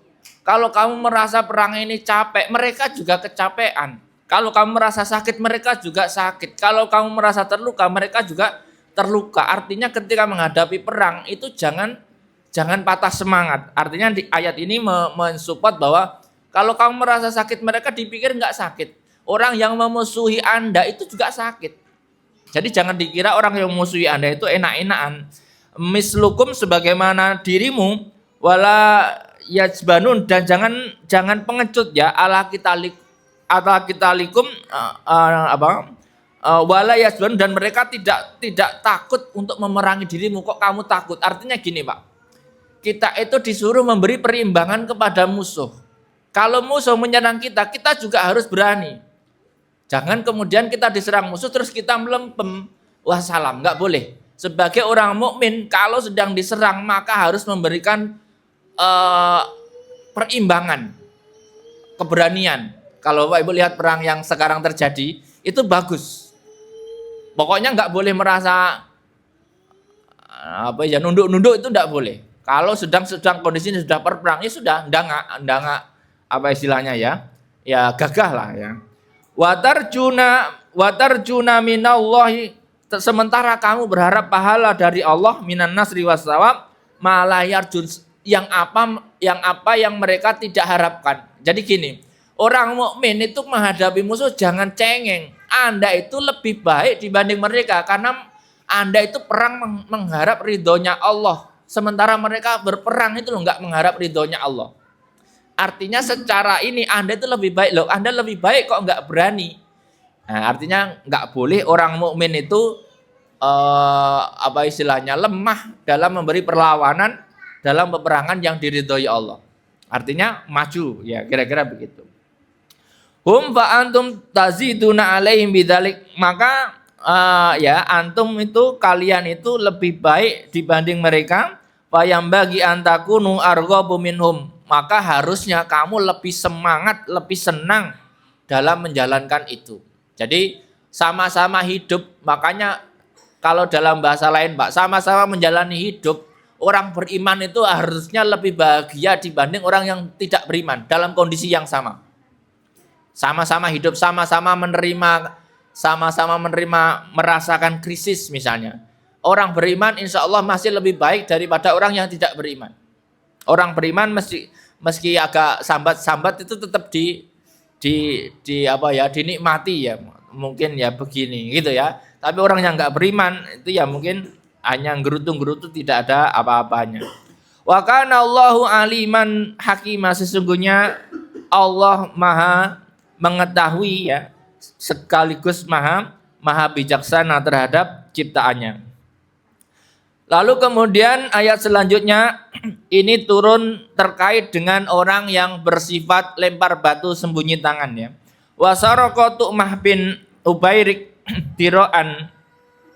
Kalau kamu merasa perang ini capek, mereka juga kecapean. Kalau kamu merasa sakit, mereka juga sakit. Kalau kamu merasa terluka, mereka juga terluka. Artinya ketika menghadapi perang itu jangan patah semangat. Artinya di ayat ini mensupport bahwa kalau kamu merasa sakit, mereka dipikir nggak sakit. Orang yang memusuhi Anda itu juga sakit. Jadi jangan dikira orang yang memusuhi Anda itu enak-enakan. Mislukum, sebagaimana dirimu, wala yajbanun, dan jangan pengecut ya, ala kitalikum wala yajbanun, dan mereka tidak takut untuk memerangi dirimu. Kok kamu takut? Artinya gini Pak, kita itu disuruh memberi perimbangan kepada musuh. Kalau musuh menyerang kita juga harus berani. Jangan kemudian kita diserang musuh terus kita melempem. Wassalam, nggak boleh. Sebagai orang mukmin kalau sedang diserang maka harus memberikan perimbangan, keberanian. Kalau Bapak Ibu lihat perang yang sekarang terjadi itu bagus. Pokoknya nggak boleh merasa nunduk-nunduk, itu nggak boleh. Kalau sedang kondisi sudah perperang, ya sudah, nggak apa istilahnya ya gagah lah ya. Watarjuna minallahi, sementara kamu berharap pahala dari Allah, minan nasri wasawab, malah yarjun, yang mereka tidak harapkan. Jadi gini, orang mukmin itu menghadapi musuh jangan cengeng. Anda itu lebih baik dibanding mereka karena Anda itu perang mengharap ridhonya Allah, sementara mereka berperang itu loh nggak mengharap ridhonya Allah. Artinya secara ini Anda itu lebih baik loh. Anda lebih baik kok nggak berani. Nah, artinya nggak boleh orang mukmin itu apa istilahnya lemah dalam memberi perlawanan dalam peperangan yang diridhoi Allah. Artinya maju, ya kira-kira begitu. Hum fa antum taziduna alaihim bidzalik, maka ya antum itu, kalian itu lebih baik dibanding mereka. Fayam bagi antakunu arghabu minhum, maka harusnya kamu lebih semangat, lebih senang dalam menjalankan itu. Jadi sama-sama hidup, makanya kalau dalam bahasa lain Pak, sama-sama menjalani hidup, orang beriman itu harusnya lebih bahagia dibanding orang yang tidak beriman dalam kondisi yang sama. Sama-sama hidup, sama-sama menerima, merasakan krisis misalnya. Orang beriman insya Allah masih lebih baik daripada orang yang tidak beriman. Orang beriman meski agak sambat-sambat itu tetap dinikmati ya, mungkin ya begini gitu ya. Tapi orang yang nggak beriman itu ya mungkin hanya gerutu-gerutu, tidak ada apa-apanya. Wa kana Allahu aliman hakima, sesungguhnya Allah maha mengetahui ya, sekaligus maha bijaksana terhadap ciptaannya. Lalu kemudian ayat selanjutnya ini turun terkait dengan orang yang bersifat lempar batu sembunyi tangan ya. Wasaraka Tu'mah bin Ubairik tiroan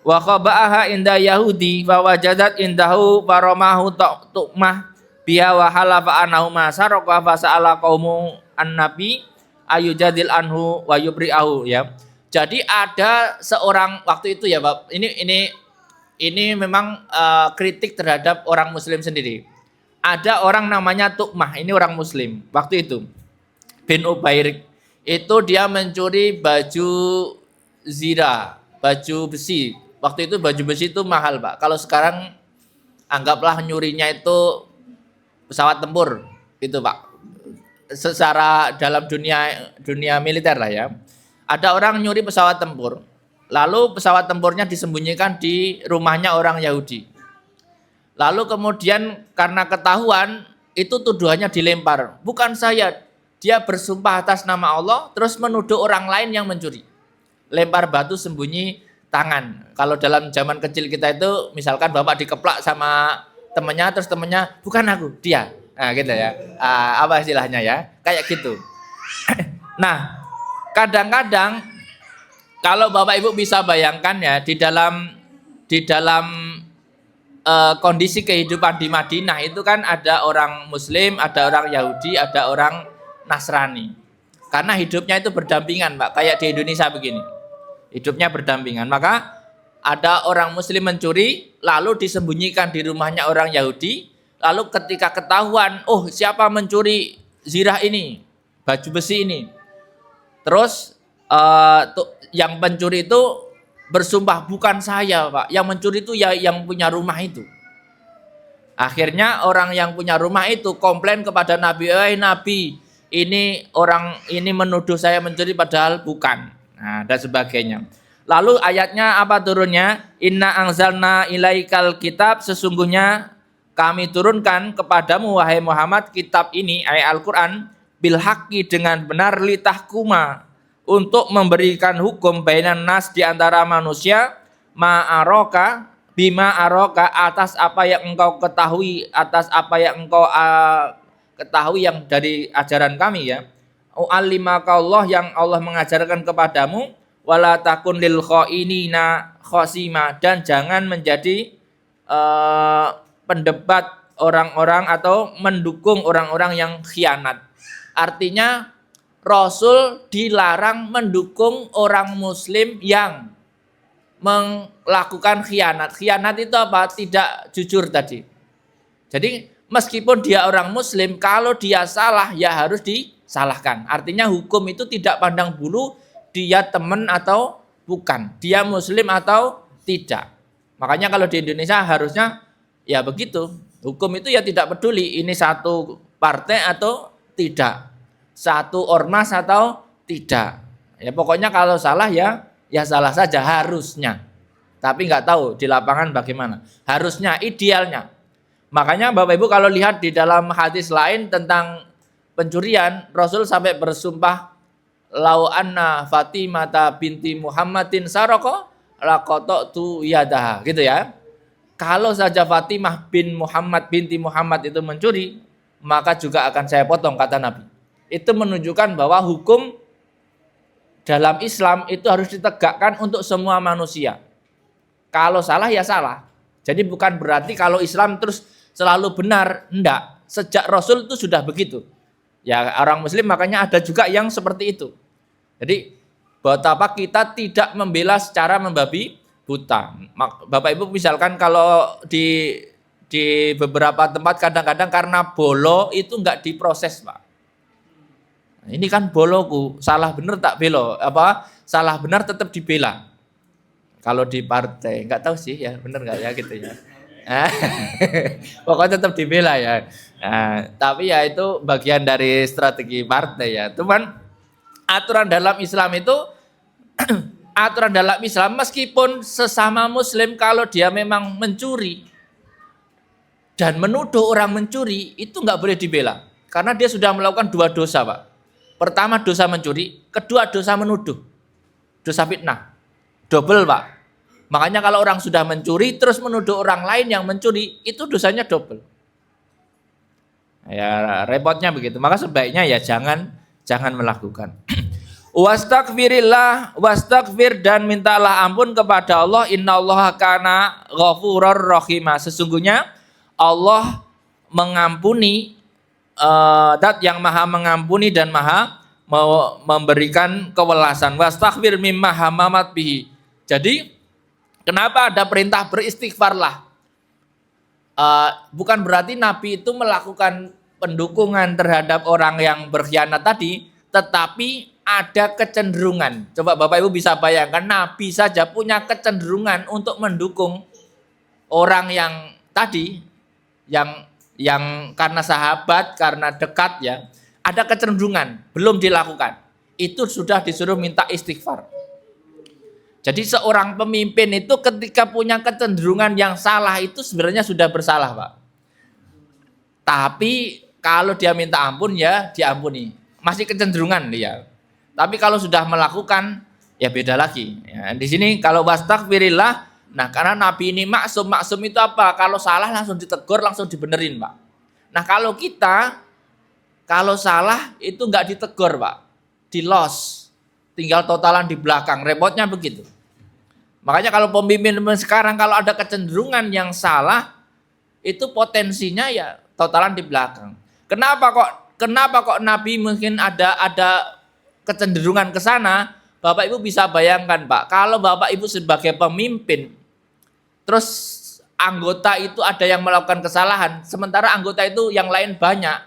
wa khaba'aha inda Yahudi wa wajadat indahu faramahu Tu'mah biha wa halafa anahu ma saraka fa sa'ala qaumu an-nabi ayujadil anhu wa yubri'ahu ya. Jadi ada seorang waktu itu ya Bapak, ini memang kritik terhadap orang muslim sendiri. Ada orang namanya Tu'mah, ini orang muslim waktu itu bin Ubairik. Itu dia mencuri baju zira, baju besi. Waktu itu baju besi itu mahal Pak. Kalau sekarang anggaplah nyurinya itu pesawat tempur itu Pak. Secara dalam dunia militer lah ya. Ada orang nyuri pesawat tempur. Lalu pesawat tempurnya disembunyikan di rumahnya orang Yahudi. Lalu kemudian karena ketahuan itu tuduhannya dilempar. Bukan saya, dia bersumpah atas nama Allah terus menuduh orang lain yang mencuri. Lempar batu sembunyi tangan. Kalau dalam zaman kecil kita itu misalkan bapak dikeplak sama temennya, terus temennya bukan aku, dia. Nah gitu ya. Apa istilahnya ya? Kayak gitu. Nah, kadang-kadang kalau Bapak Ibu bisa bayangkan ya, di dalam kondisi kehidupan di Madinah itu kan ada orang Muslim, ada orang Yahudi, ada orang Nasrani. Karena hidupnya itu berdampingan, Pak, kayak di Indonesia begini. Hidupnya berdampingan. Maka ada orang Muslim mencuri, lalu disembunyikan di rumahnya orang Yahudi. Lalu ketika ketahuan, oh siapa mencuri zirah ini, baju besi ini, terus yang pencuri itu bersumpah bukan saya Pak, yang mencuri itu ya yang punya rumah itu. Akhirnya orang yang punya rumah itu komplain kepada Nabi, Nabi, ini orang ini menuduh saya mencuri padahal bukan. Nah, dan sebagainya. Lalu ayatnya apa turunnya? Inna anzalna ilaikal kitab, sesungguhnya kami turunkan kepadamu wahai Muhammad kitab ini, ayat Al-Qur'an, bil haqqi, dengan benar, litahkuma, untuk memberikan hukum bainan nas, di antara manusia, ma'aroka bima aroka, atas apa yang engkau ketahui, atas apa yang engkau ketahui yang dari ajaran kami ya. U'allimakallah, yang Allah mengajarkan kepadamu, wala takun lil khainina khosima, dan jangan menjadi pendebat orang-orang atau mendukung orang-orang yang khianat. Artinya Rasul dilarang mendukung orang Muslim yang melakukan khianat. Khianat itu apa? Tidak jujur tadi. Jadi meskipun dia orang muslim, kalau dia salah ya harus disalahkan. Artinya hukum itu tidak pandang bulu dia teman atau bukan, dia muslim atau tidak. Makanya kalau di Indonesia harusnya ya begitu. Hukum itu ya tidak peduli ini satu partai atau tidak, satu ormas atau tidak. Ya pokoknya kalau salah ya salah saja harusnya. Tapi nggak tahu di lapangan bagaimana. Harusnya, idealnya. Makanya Bapak Ibu kalau lihat di dalam hadis lain tentang pencurian, Rasul sampai bersumpah, lau anna Fatimata binti Muhammadin saroko laqata'tu yadaha, gitu ya. Kalau saja Fatimah bin Muhammad binti Muhammad itu mencuri, maka juga akan saya potong, kata Nabi. Itu menunjukkan bahwa hukum dalam Islam itu harus ditegakkan untuk semua manusia. Kalau salah ya salah. Jadi bukan berarti kalau Islam terus selalu benar, enggak. Sejak Rasul itu sudah begitu. Ya orang muslim makanya ada juga yang seperti itu. Jadi betapa kita tidak membela secara membabi buta. Bapak Ibu misalkan kalau di beberapa tempat kadang-kadang karena bolo itu enggak diproses, Pak. Ini kan boloku, salah benar tak belo, salah benar tetap dibela. Kalau di partai enggak tahu sih ya, benar enggak ya gitu ya. Pokoknya tetap dibela ya. Tapi ya itu bagian dari strategi partai ya. Cuman aturan dalam Islam itu aturan dalam Islam meskipun sesama muslim kalau dia memang mencuri dan menuduh orang mencuri itu nggak boleh dibela karena dia sudah melakukan dua dosa, Pak. Pertama dosa mencuri, kedua dosa menuduh, dosa fitnah, double, Pak. Makanya kalau orang sudah mencuri terus menuduh orang lain yang mencuri, itu dosanya double. Ya repotnya begitu. Maka sebaiknya ya jangan melakukan. Wastagfir dan mintalah ampun kepada Allah. Innallaha kana ghafurur rahima. Sesungguhnya Allah mengampuni, zat yang maha mengampuni dan maha memberikan kewelasan. Wastagfir mimma hamamat bihi. Jadi kenapa ada perintah beristighfarlah? Bukan berarti Nabi itu melakukan pendukungan terhadap orang yang berkhianat tadi, tetapi ada kecenderungan. Coba Bapak Ibu bisa bayangkan, Nabi saja punya kecenderungan untuk mendukung orang yang tadi, yang karena sahabat, karena dekat ya, ada kecenderungan, belum dilakukan. Itu sudah disuruh minta istighfar. Jadi seorang pemimpin itu ketika punya kecenderungan yang salah itu sebenarnya sudah bersalah, Pak. Tapi kalau dia minta ampun ya diampuni. Masih kecenderungan dia. Tapi kalau sudah melakukan ya beda lagi. Ya, di sini kalau wastaghfirillah, nah karena Nabi ini maksum itu apa? Kalau salah langsung ditegur, langsung dibenerin, Pak. Nah kalau kita kalau salah itu nggak ditegur, Pak. Di-loss. Tinggal totalan di belakang, repotnya begitu. Makanya kalau pemimpin sekarang kalau ada kecenderungan yang salah, itu potensinya ya totalan di belakang. Kenapa kok Nabi mungkin ada kecenderungan ke sana? Bapak Ibu bisa bayangkan, Pak, kalau Bapak Ibu sebagai pemimpin, terus anggota itu ada yang melakukan kesalahan, sementara anggota itu yang lain banyak,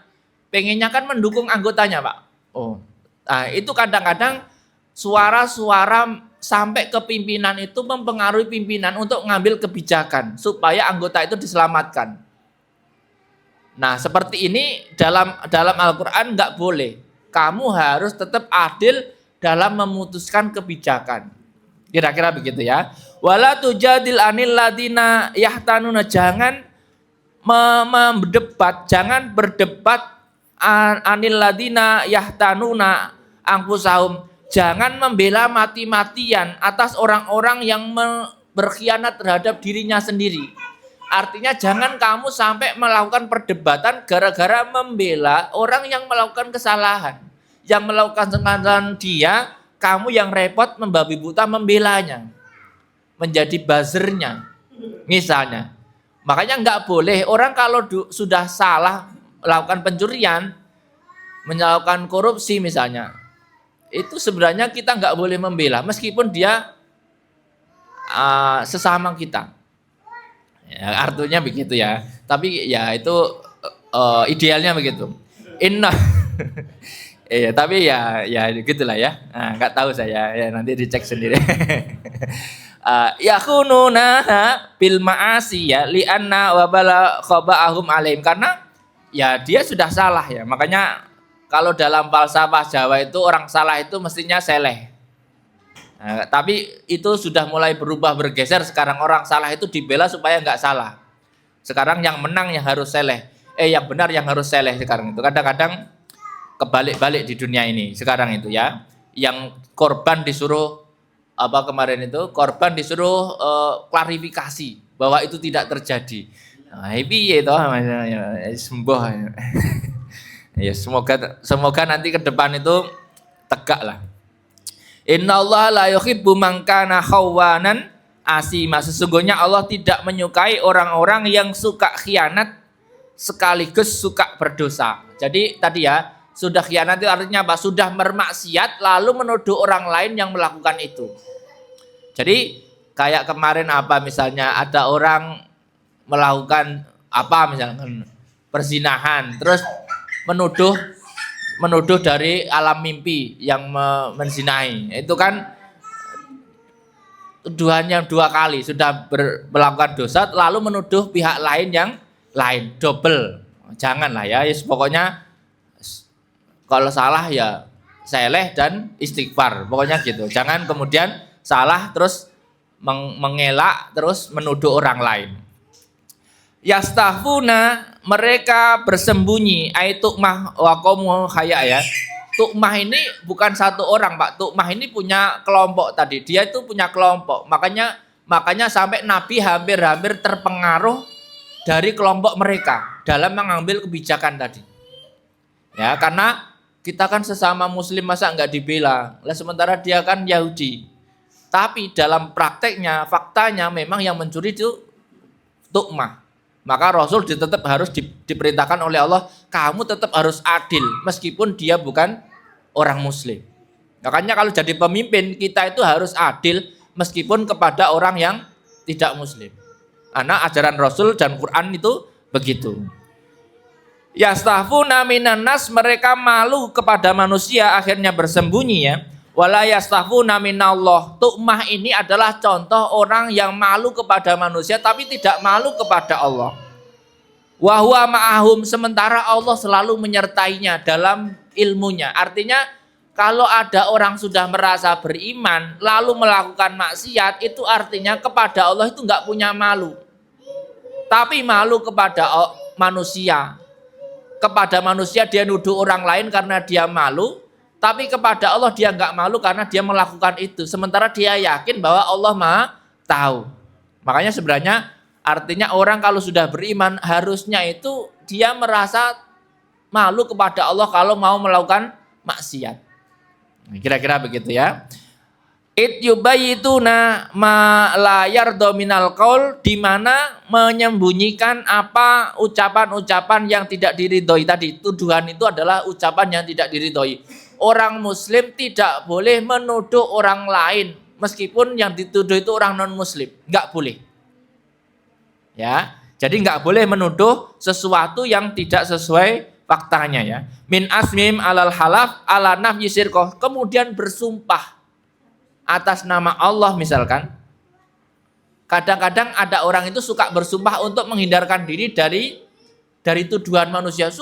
pengennya kan mendukung anggotanya, Pak. Nah, itu kadang-kadang suara-suara sampai ke pimpinan itu mempengaruhi pimpinan untuk mengambil kebijakan supaya anggota itu diselamatkan. Nah, seperti ini dalam Al-Qur'an nggak boleh. Kamu harus tetap adil dalam memutuskan kebijakan. Kira-kira begitu ya. Wala tujadil anil ladina yahtanuna, jangan berdebat anil ladina yahtanuna angfusahum. Jangan membela mati-matian atas orang-orang yang berkhianat terhadap dirinya sendiri. Artinya jangan kamu sampai melakukan perdebatan gara-gara membela orang yang melakukan kesalahan. Yang melakukan kesalahan dia, kamu yang repot membabi buta membelanya. Menjadi buzzernya. Misalnya. Makanya nggak boleh orang kalau sudah salah melakukan pencurian, melakukan korupsi misalnya, itu sebenarnya kita nggak boleh membela meskipun dia sesama kita. Ya, artinya begitu ya. Tapi ya itu idealnya begitu. Inna iya, tapi ya gitulah ya. Nah, nggak tahu saya. Ya nanti dicek sendiri. Yakununa bil ma'asi ya li'anna wa bala khaba'ahum alaihim, karena ya dia sudah salah ya. Makanya kalau dalam falsafah Jawa itu orang salah itu mestinya seleh. Nah, tapi itu sudah mulai berubah bergeser, sekarang orang salah itu dibela supaya nggak salah. Sekarang yang menang yang harus seleh. Yang benar yang harus seleh sekarang itu. Kadang-kadang kebalik-balik di dunia ini sekarang itu ya. Yang korban disuruh apa kemarin itu? Korban disuruh klarifikasi bahwa itu tidak terjadi. Nah, piye toh sembuh. Ya semoga nanti ke depan itu tegak lah. Innallaha la yuhibbu man kana khawanan asima. Sesungguhnya Allah tidak menyukai orang-orang yang suka khianat sekaligus suka berdosa. Jadi tadi ya, sudah khianat itu artinya apa? Sudah bermaksiat lalu menuduh orang lain yang melakukan itu. Jadi kayak kemarin apa misalnya ada orang melakukan apa misalkan perzinahan, terus menuduh dari alam mimpi yang menzinahi. Itu kan tuduhan yang dua kali, sudah melakukan dosa lalu menuduh pihak lain yang lain, double. Janganlah ya, pokoknya kalau salah ya seleh dan istighfar. Pokoknya gitu. Jangan kemudian salah terus mengelak terus menuduh orang lain. Yastahfuna, mereka bersembunyi, tukmah wa qamu khaya ya. Tukmah ini bukan satu orang, Pak. Tukmah ini punya kelompok tadi. Dia itu punya kelompok. Makanya sampai Nabi hampir-hampir terpengaruh dari kelompok mereka dalam mengambil kebijakan tadi. Ya, karena kita kan sesama muslim masa enggak dibela. Lah sementara dia kan Yahudi. Tapi dalam prakteknya, faktanya memang yang mencuri itu tukmah. Maka Rasul tetap harus diperintahkan oleh Allah, kamu tetap harus adil meskipun dia bukan orang muslim. Makanya kalau jadi pemimpin kita itu harus adil meskipun kepada orang yang tidak muslim. Karena ajaran Rasul dan Quran itu begitu. Yastahfuna minan nas, mereka malu kepada manusia akhirnya bersembunyi ya. Wala yastahfuna minallah. Tukmah ini adalah contoh orang yang malu kepada manusia tapi tidak malu kepada Allah. Wa huwa ma'ahum, sementara Allah selalu menyertainya dalam ilmunya. Artinya kalau ada orang sudah merasa beriman lalu melakukan maksiat, itu artinya kepada Allah itu enggak punya malu. Tapi malu kepada manusia. Kepada manusia dia nuduh orang lain karena dia malu. Tapi kepada Allah dia enggak malu karena dia melakukan itu. Sementara dia yakin bahwa Allah Maha tahu. Makanya sebenarnya artinya orang kalau sudah beriman harusnya itu dia merasa malu kepada Allah kalau mau melakukan maksiat. Kira-kira begitu ya. It yubayituna ma la yardo minal qaul, di mana menyembunyikan apa ucapan-ucapan yang tidak diridhoi tadi. Tuduhan itu adalah ucapan yang tidak diridhoi. Orang muslim tidak boleh menuduh orang lain meskipun yang dituduh itu orang non muslim, enggak boleh. Ya, jadi enggak boleh menuduh sesuatu yang tidak sesuai faktanya ya. Min asmim alal halaf ala nafyi syirkoh, kemudian bersumpah atas nama Allah misalkan. Kadang-kadang ada orang itu suka bersumpah untuk menghindarkan diri dari tuduhan manusia.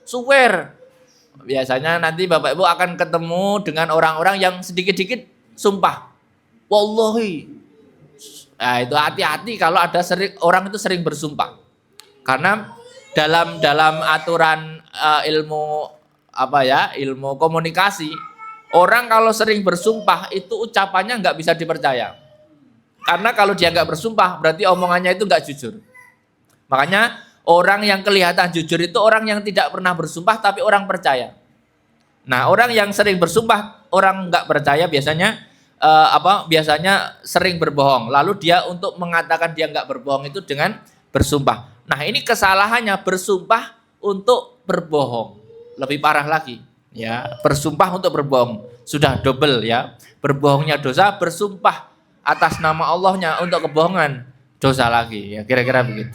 Swear. Biasanya nanti Bapak Ibu akan ketemu dengan orang-orang yang sedikit-sedikit sumpah. Wallahi. Nah, itu hati-hati kalau ada orang itu sering bersumpah. Karena dalam aturan ilmu ilmu komunikasi, orang kalau sering bersumpah itu ucapannya nggak bisa dipercaya. Karena kalau dia nggak bersumpah berarti omongannya itu nggak jujur. Makanya orang yang kelihatan jujur itu orang yang tidak pernah bersumpah tapi orang percaya. Nah, orang yang sering bersumpah, orang nggak percaya biasanya biasanya sering berbohong. Lalu dia untuk mengatakan dia nggak berbohong itu dengan bersumpah. Nah, ini kesalahannya bersumpah untuk berbohong. Lebih parah lagi, ya, bersumpah untuk berbohong. Sudah double ya. Berbohongnya dosa, bersumpah atas nama Allahnya untuk kebohongan. dosa lagi, ya kira-kira begitu.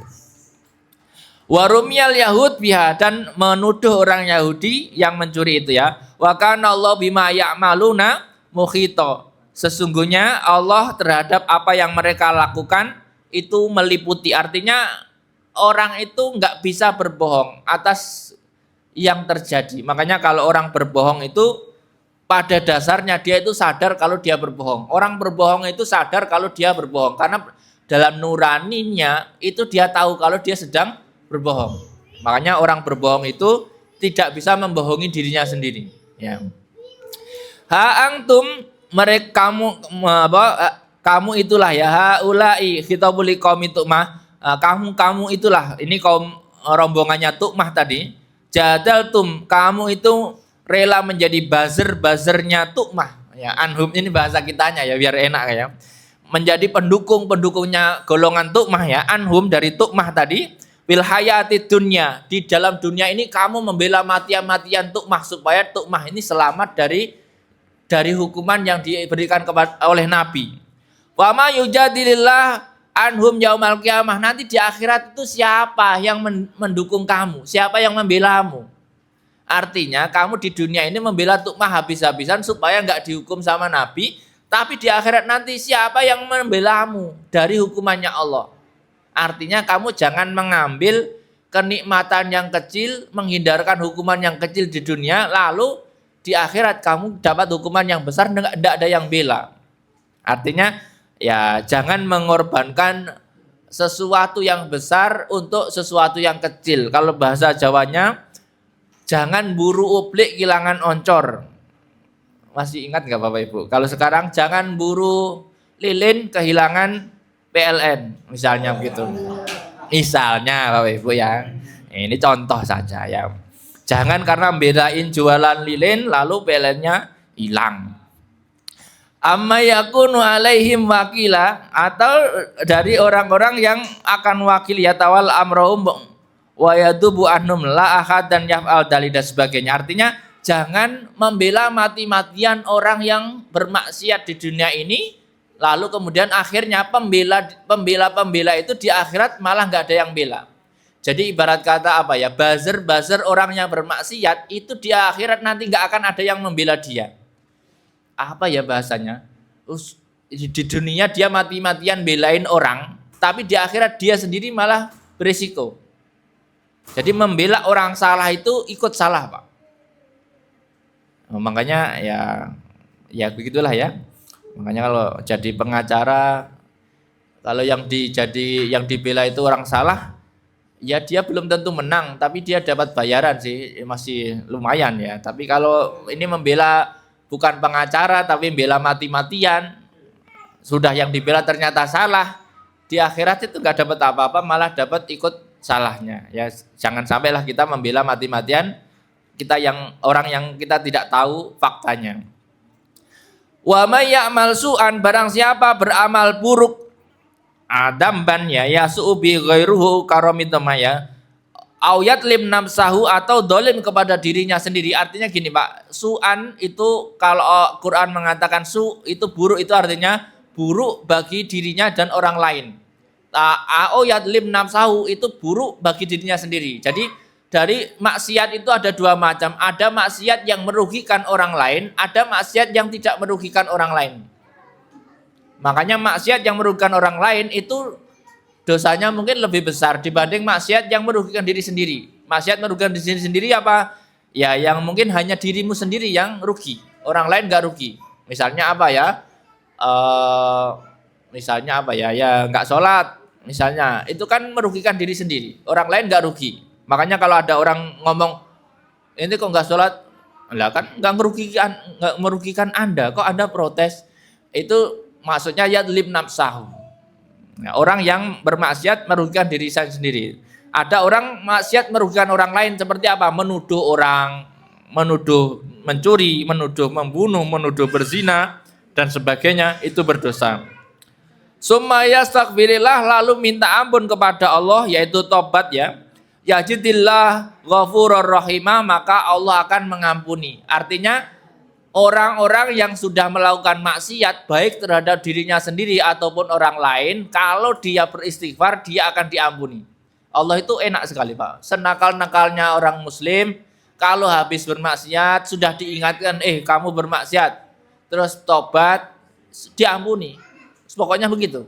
Warumiyal Yahud biha, dan menuduh orang Yahudi yang mencuri itu ya. Wa kana Allah bima ya'maluna muhito. Sesungguhnya Allah terhadap apa yang mereka lakukan itu meliputi. Artinya orang itu nggak bisa berbohong atas yang terjadi. Makanya kalau orang berbohong itu pada dasarnya dia itu sadar kalau dia berbohong. Orang berbohong itu sadar kalau dia berbohong karena dalam nuraninya itu dia tahu kalau dia sedang berbohong. Makanya orang berbohong itu tidak bisa membohongi dirinya sendiri. Ya. Ha antum, mereka kamu itulah ya, haulai khitabul qaumi tu'mah, kamu itulah, ini kaum rombongannya Tu'mah tadi. Jadaltum, kamu itu rela menjadi buzzer-buzzernya Tu'mah. Ya, anhum ini bahasa kitanya ya biar enak ya. Menjadi pendukung-pendukungnya golongan Tu'mah ya, anhum dari Tu'mah tadi. Bil hayati dunya, di dalam dunia ini kamu membela mati-matian Tu'mah supaya Tu'mah ini selamat dari hukuman yang diberikan oleh Nabi. Wa ma yujadilillah anhum yaumal qiyamah, nanti di akhirat itu siapa yang mendukung kamu? Siapa yang membelamu? Artinya kamu di dunia ini membela Tu'mah habis-habisan supaya nggak dihukum sama Nabi, tapi di akhirat nanti siapa yang membelamu dari hukumannya Allah? Artinya kamu jangan mengambil kenikmatan yang kecil, menghindarkan hukuman yang kecil di dunia, lalu di akhirat kamu dapat hukuman yang besar, tidak ada yang bela. Artinya ya jangan mengorbankan sesuatu yang besar untuk sesuatu yang kecil. Kalau bahasa Jawanya, jangan buru uplik kehilangan oncor. Masih ingat nggak Bapak Ibu? Kalau sekarang jangan buru lilin kehilangan PLN, misalnya begitu. Misalnya Bapak Ibu ya. Ini contoh saja ya. Jangan karena bedain jualan lilin lalu PLN-nya hilang. Amma yakunu alaihim wakila, atau dari orang-orang yang akan wakil ya tawal amrohum wa yadubu annum la ahad dan yaf'al dali dan sebagainya. Artinya jangan membela mati-matian orang yang bermaksiat di dunia ini, lalu kemudian akhirnya pembela itu di akhirat malah nggak ada yang bela. Jadi ibarat kata apa ya, buzzer orang yang bermaksiat itu di akhirat nanti nggak akan ada yang membela dia. Apa ya bahasanya? Di dunia dia mati-matian belain orang, tapi di akhirat dia sendiri malah berisiko. Jadi membela orang salah itu ikut salah, Pak. Makanya ya begitulah ya. Makanya kalau jadi pengacara, kalau yang dibela itu orang salah, ya dia belum tentu menang, tapi dia dapat bayaran sih, masih lumayan ya. Tapi kalau ini membela bukan pengacara, tapi membela mati-matian, sudah yang dibela ternyata salah, di akhirat itu nggak dapat apa-apa, malah dapat ikut salahnya. Ya jangan sampailah kita membela mati-matian orang yang kita tidak tahu faktanya. Wa may ya'mal su'an, barang siapa beramal buruk, adamban ya su'ubi ghairuhu karomitama ya, au yatlim namsahu, atau dolim kepada dirinya sendiri. Artinya gini Pak, su'an itu kalau Quran mengatakan su itu buruk, itu artinya buruk bagi dirinya dan orang lain. Au yatlim namsahu itu buruk bagi dirinya sendiri. Jadi dari maksiat itu ada dua macam. Ada maksiat yang merugikan orang lain, ada maksiat yang tidak merugikan orang lain. Makanya maksiat yang merugikan orang lain itu dosanya mungkin lebih besar dibanding maksiat yang merugikan diri sendiri. Maksiat merugikan diri sendiri apa? Ya yang mungkin hanya dirimu sendiri yang rugi, orang lain nggak rugi. Misalnya apa ya? Ya nggak sholat. Misalnya itu kan merugikan diri sendiri, orang lain nggak rugi. Makanya kalau ada orang ngomong, ini kok nggak sholat, lah kan nggak merugikan Anda, kok Anda protes? Itu maksudnya yadlim nafsahu. Nah, orang yang bermaksiat merugikan diri saya sendiri. Ada orang maksiat merugikan orang lain seperti apa? Menuduh orang, menuduh mencuri, menuduh membunuh, menuduh berzina dan sebagainya, itu berdosa. Summa yastaghfirillah, lalu minta ampun kepada Allah, yaitu tobat ya. Yajidillah ghafurur rahimah, maka Allah akan mengampuni. Artinya Orang-orang yang sudah melakukan maksiat baik terhadap dirinya sendiri ataupun orang lain, kalau dia beristighfar dia akan diampuni. Allah itu enak sekali, Pak. Senakal-nakalnya orang muslim, kalau habis bermaksiat sudah diingatkan, kamu bermaksiat, terus tobat, diampuni. Pokoknya begitu.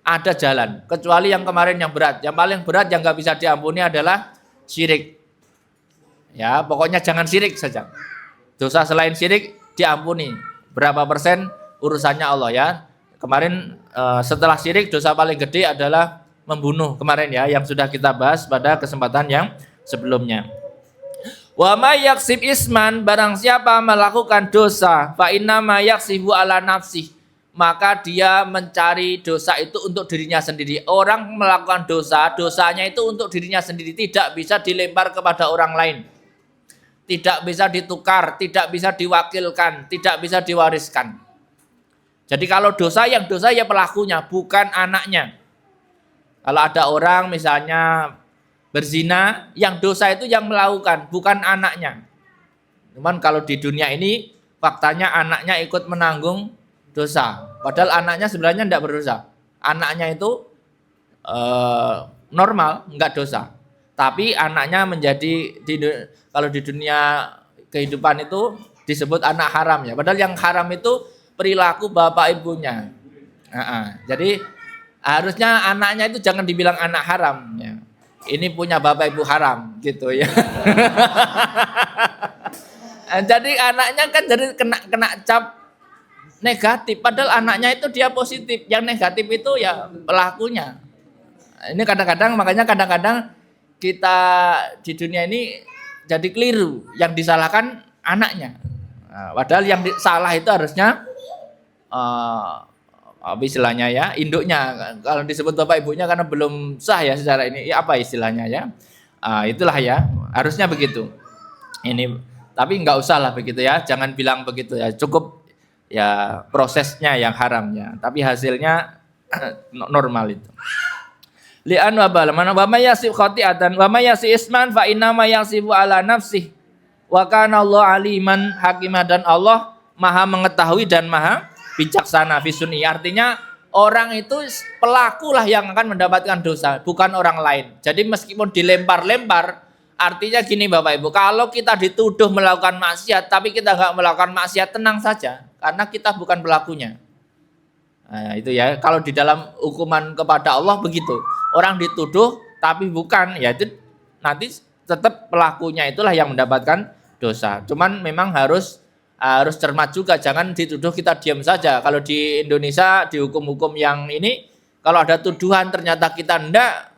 Ada jalan, kecuali yang kemarin yang berat. Yang paling berat yang nggak bisa diampuni adalah syirik. Ya, pokoknya jangan syirik saja. Dosa selain syirik diampuni. Berapa persen urusannya Allah ya. Kemarin setelah syirik dosa paling gede adalah membunuh kemarin ya, yang sudah kita bahas pada kesempatan yang sebelumnya. Wa may yaksib isman, barang siapa melakukan dosa, fa inna ma yaksibu ala nafsih, maka dia mencari dosa itu untuk dirinya sendiri. Orang melakukan dosa, dosanya itu untuk dirinya sendiri, tidak bisa dilempar kepada orang lain. Tidak bisa ditukar, tidak bisa diwakilkan, tidak bisa diwariskan. Jadi kalau dosa ya pelakunya, bukan anaknya. Kalau ada orang misalnya berzina, yang dosa itu yang melakukan, bukan anaknya. Cuman kalau di dunia ini faktanya anaknya ikut menanggung dosa. Padahal anaknya sebenarnya tidak berdosa. Anaknya itu normal, enggak dosa. Tapi anaknya menjadi kalau di dunia kehidupan itu disebut anak haram ya. Padahal yang haram itu perilaku bapak ibunya. Jadi harusnya anaknya itu jangan dibilang anak haram ya. Ini punya bapak ibu haram gitu ya. Jadi anaknya kan jadi kena cap negatif, padahal anaknya itu dia positif. Yang negatif itu ya pelakunya. Ini makanya kadang-kadang kita di dunia ini jadi keliru, yang disalahkan anaknya. Padahal yang salah itu harusnya apa istilahnya ya, induknya. Kalau disebut bapak ibunya karena belum sah ya secara ini, apa istilahnya ya, itulah ya, harusnya begitu. Ini tapi nggak usah lah begitu ya, jangan bilang begitu ya, cukup ya prosesnya yang haramnya, tapi hasilnya normal itu. Li'an wabal mana wa may yasib khati'atan wa may yasib isman fa inna ma yasibu ala nafsih wa kana Allah aliman hakimah, dan Allah maha mengetahui dan maha bijaksana fisuni. Artinya orang itu pelakulah yang akan mendapatkan dosa, bukan orang lain. Jadi meskipun dilempar-lempar, artinya gini Bapak Ibu, kalau kita dituduh melakukan maksiat tapi kita nggak melakukan maksiat, tenang saja, karena kita bukan pelakunya. Nah, itu ya, kalau di dalam hukuman kepada Allah begitu, orang dituduh tapi bukan, ya itu nanti tetap pelakunya itulah yang mendapatkan dosa. Cuman memang harus cermat juga, jangan dituduh kita diam saja. Kalau di Indonesia di hukum-hukum yang ini, kalau ada tuduhan ternyata kita enggak,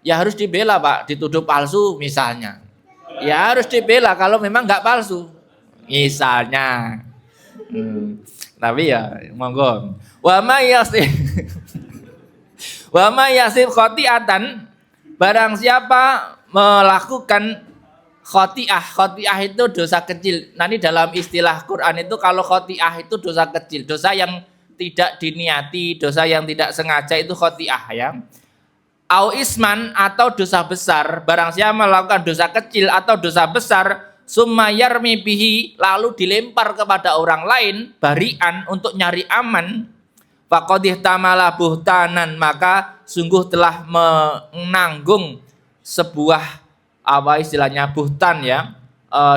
ya harus dibela Pak. Dituduh palsu misalnya, ya harus dibela kalau memang enggak palsu misalnya. Tapi ya monggo. Wa may yasib khoti'atan, barang siapa melakukan khoti'ah itu dosa kecil. Nanti dalam istilah Quran itu kalau khoti'ah itu dosa kecil, dosa yang tidak diniati, dosa yang tidak sengaja itu khoti'ah ya. Au isman, atau dosa besar, barang siapa melakukan dosa kecil atau dosa besar, summa yarmi bihi, lalu dilempar kepada orang lain, barian, untuk nyari aman, faqad ihtamala buhtanan, maka sungguh telah menanggung sebuah apa istilahnya buhtan ya,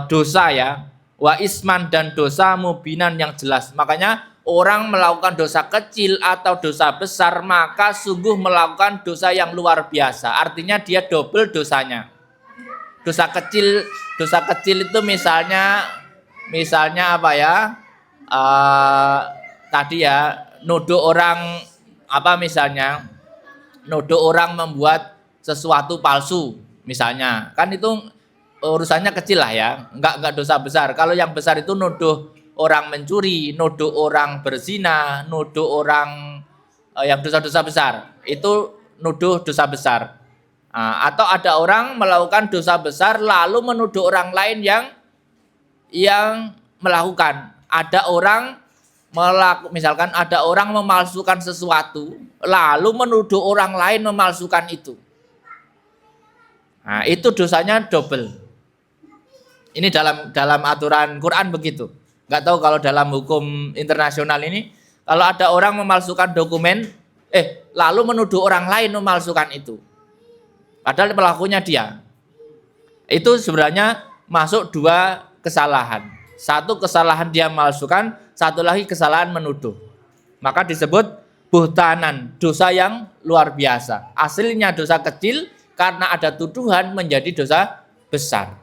dosa ya, wa isman, dan dosa mubinan yang jelas. Makanya orang melakukan dosa kecil atau dosa besar maka sungguh melakukan dosa yang luar biasa. Artinya dia double dosanya. Dosa kecil itu misalnya apa ya, tadi ya, nuduh orang apa misalnya, nuduh orang membuat sesuatu palsu misalnya, kan itu urusannya kecil lah ya, enggak dosa besar. Kalau yang besar itu nuduh orang mencuri, nuduh orang berzina, nuduh orang yang dosa-dosa besar, itu nuduh dosa besar. Atau ada orang melakukan dosa besar lalu menuduh orang lain yang melakukan. Ada orang misalkan ada orang memalsukan sesuatu lalu menuduh orang lain memalsukan itu. Nah, itu dosanya double. Ini dalam aturan Quran begitu. Nggak tahu kalau dalam hukum internasional ini, kalau ada orang memalsukan dokumen, lalu menuduh orang lain memalsukan itu, padahal pelakunya dia, itu sebenarnya masuk dua kesalahan. Satu kesalahan dia memalsukan, satu lagi kesalahan menuduh. Maka disebut buhtanan, dosa yang luar biasa. Aslinya dosa kecil, karena ada tuduhan menjadi dosa besar.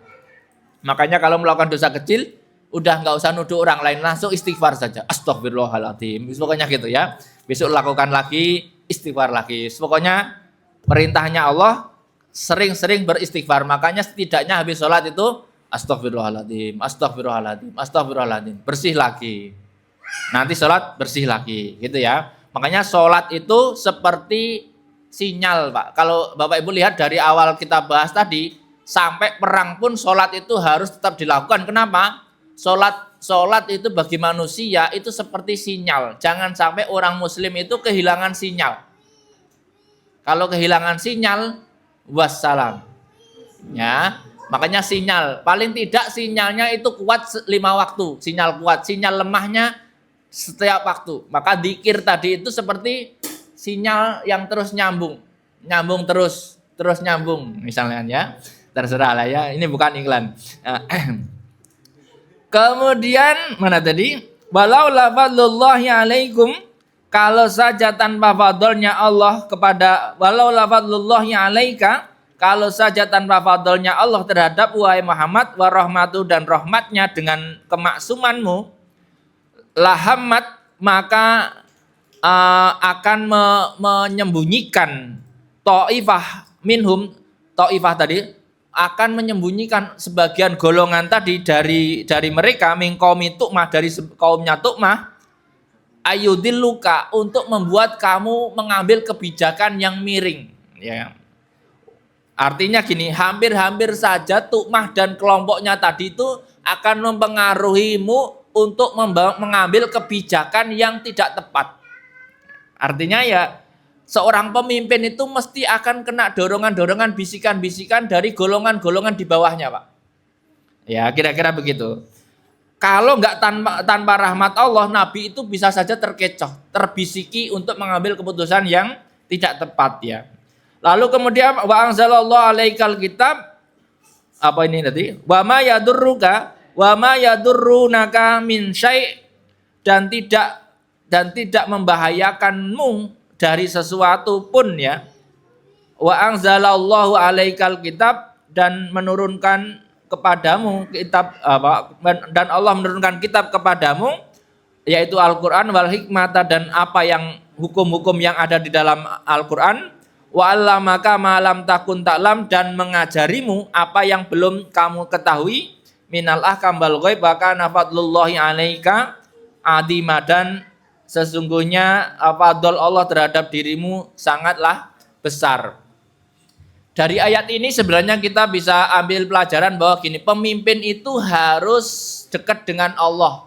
Makanya kalau melakukan dosa kecil, udah nggak usah nuduh orang lain, langsung istighfar saja. Astagfirullahaladzim. Pokoknya gitu ya. Besok lakukan lagi, istighfar lagi. Pokoknya perintahnya Allah, sering-sering beristighfar. Makanya setidaknya habis sholat itu astagfirullahaladzim, astagfirullahaladzim, astagfirullahaladzim. Bersih lagi. Nanti sholat bersih lagi, gitu ya. Makanya sholat itu seperti sinyal, Pak. Kalau Bapak Ibu lihat dari awal kita bahas tadi, sampai perang pun sholat itu harus tetap dilakukan. Kenapa? Sholat itu bagi manusia itu seperti sinyal. Jangan sampai orang muslim itu kehilangan sinyal. Kalau kehilangan sinyal, wassalam. Ya, makanya sinyal. Paling tidak sinyalnya itu kuat 5 waktu. Sinyal kuat, sinyal lemahnya setiap waktu. Maka dzikir tadi itu seperti sinyal yang terus nyambung. Nyambung terus nyambung misalnya ya. Terserah lah ya, ini bukan iklan. Kemudian mana tadi? Walau la fadlullahi alaikum, kalau saja tanpa fadlnya Allah kepada, walau la fadlullahi alaika, kalau saja tanpa fadlnya Allah terhadap wahai Muhammad, wa rahmatu dan rahmatnya dengan kemaksumanmu, lahammat, maka akan menyembunyikan ta'ifah minhum, ta'ifah tadi akan menyembunyikan sebagian golongan tadi dari mereka, min qaumi Tu'mah, dari kaumnya Tu'mah, ayudilluka, untuk membuat kamu mengambil kebijakan yang miring, ya. Artinya gini, hampir-hampir saja Tu'mah dan kelompoknya tadi itu akan mempengaruhimu untuk mengambil kebijakan yang tidak tepat. Artinya ya, seorang pemimpin itu mesti akan kena dorongan-dorongan, bisikan-bisikan dari golongan-golongan di bawahnya, Pak. Ya, kira-kira begitu. Kalau nggak tanpa rahmat Allah, Nabi itu bisa saja terkecoh, terbisiki untuk mengambil keputusan yang tidak tepat ya. Lalu kemudian wa anzalallahu alaikal kitab, apa ini tadi? Wa ma yadurruka wa ma yadurrunaka min syai', dan tidak membahayakanmu dari sesuatu pun ya. Wa anzalallahu alaikal kitab, dan menurunkan kepadamu kitab, dan Allah menurunkan kitab kepadamu, yaitu Al-Qur'an, wal hikmata, dan apa yang hukum-hukum yang ada di dalam Al-Qur'an, wa 'allamaka ma lam takun ta'lam, dan mengajarimu apa yang belum kamu ketahui, minal ahkam wal ghaib, wa kana fadlullahi 'alaika 'azima, dan sesungguhnya fadl Allah terhadap dirimu sangatlah besar. Dari ayat ini sebenarnya kita bisa ambil pelajaran bahwa gini, pemimpin itu harus dekat dengan Allah.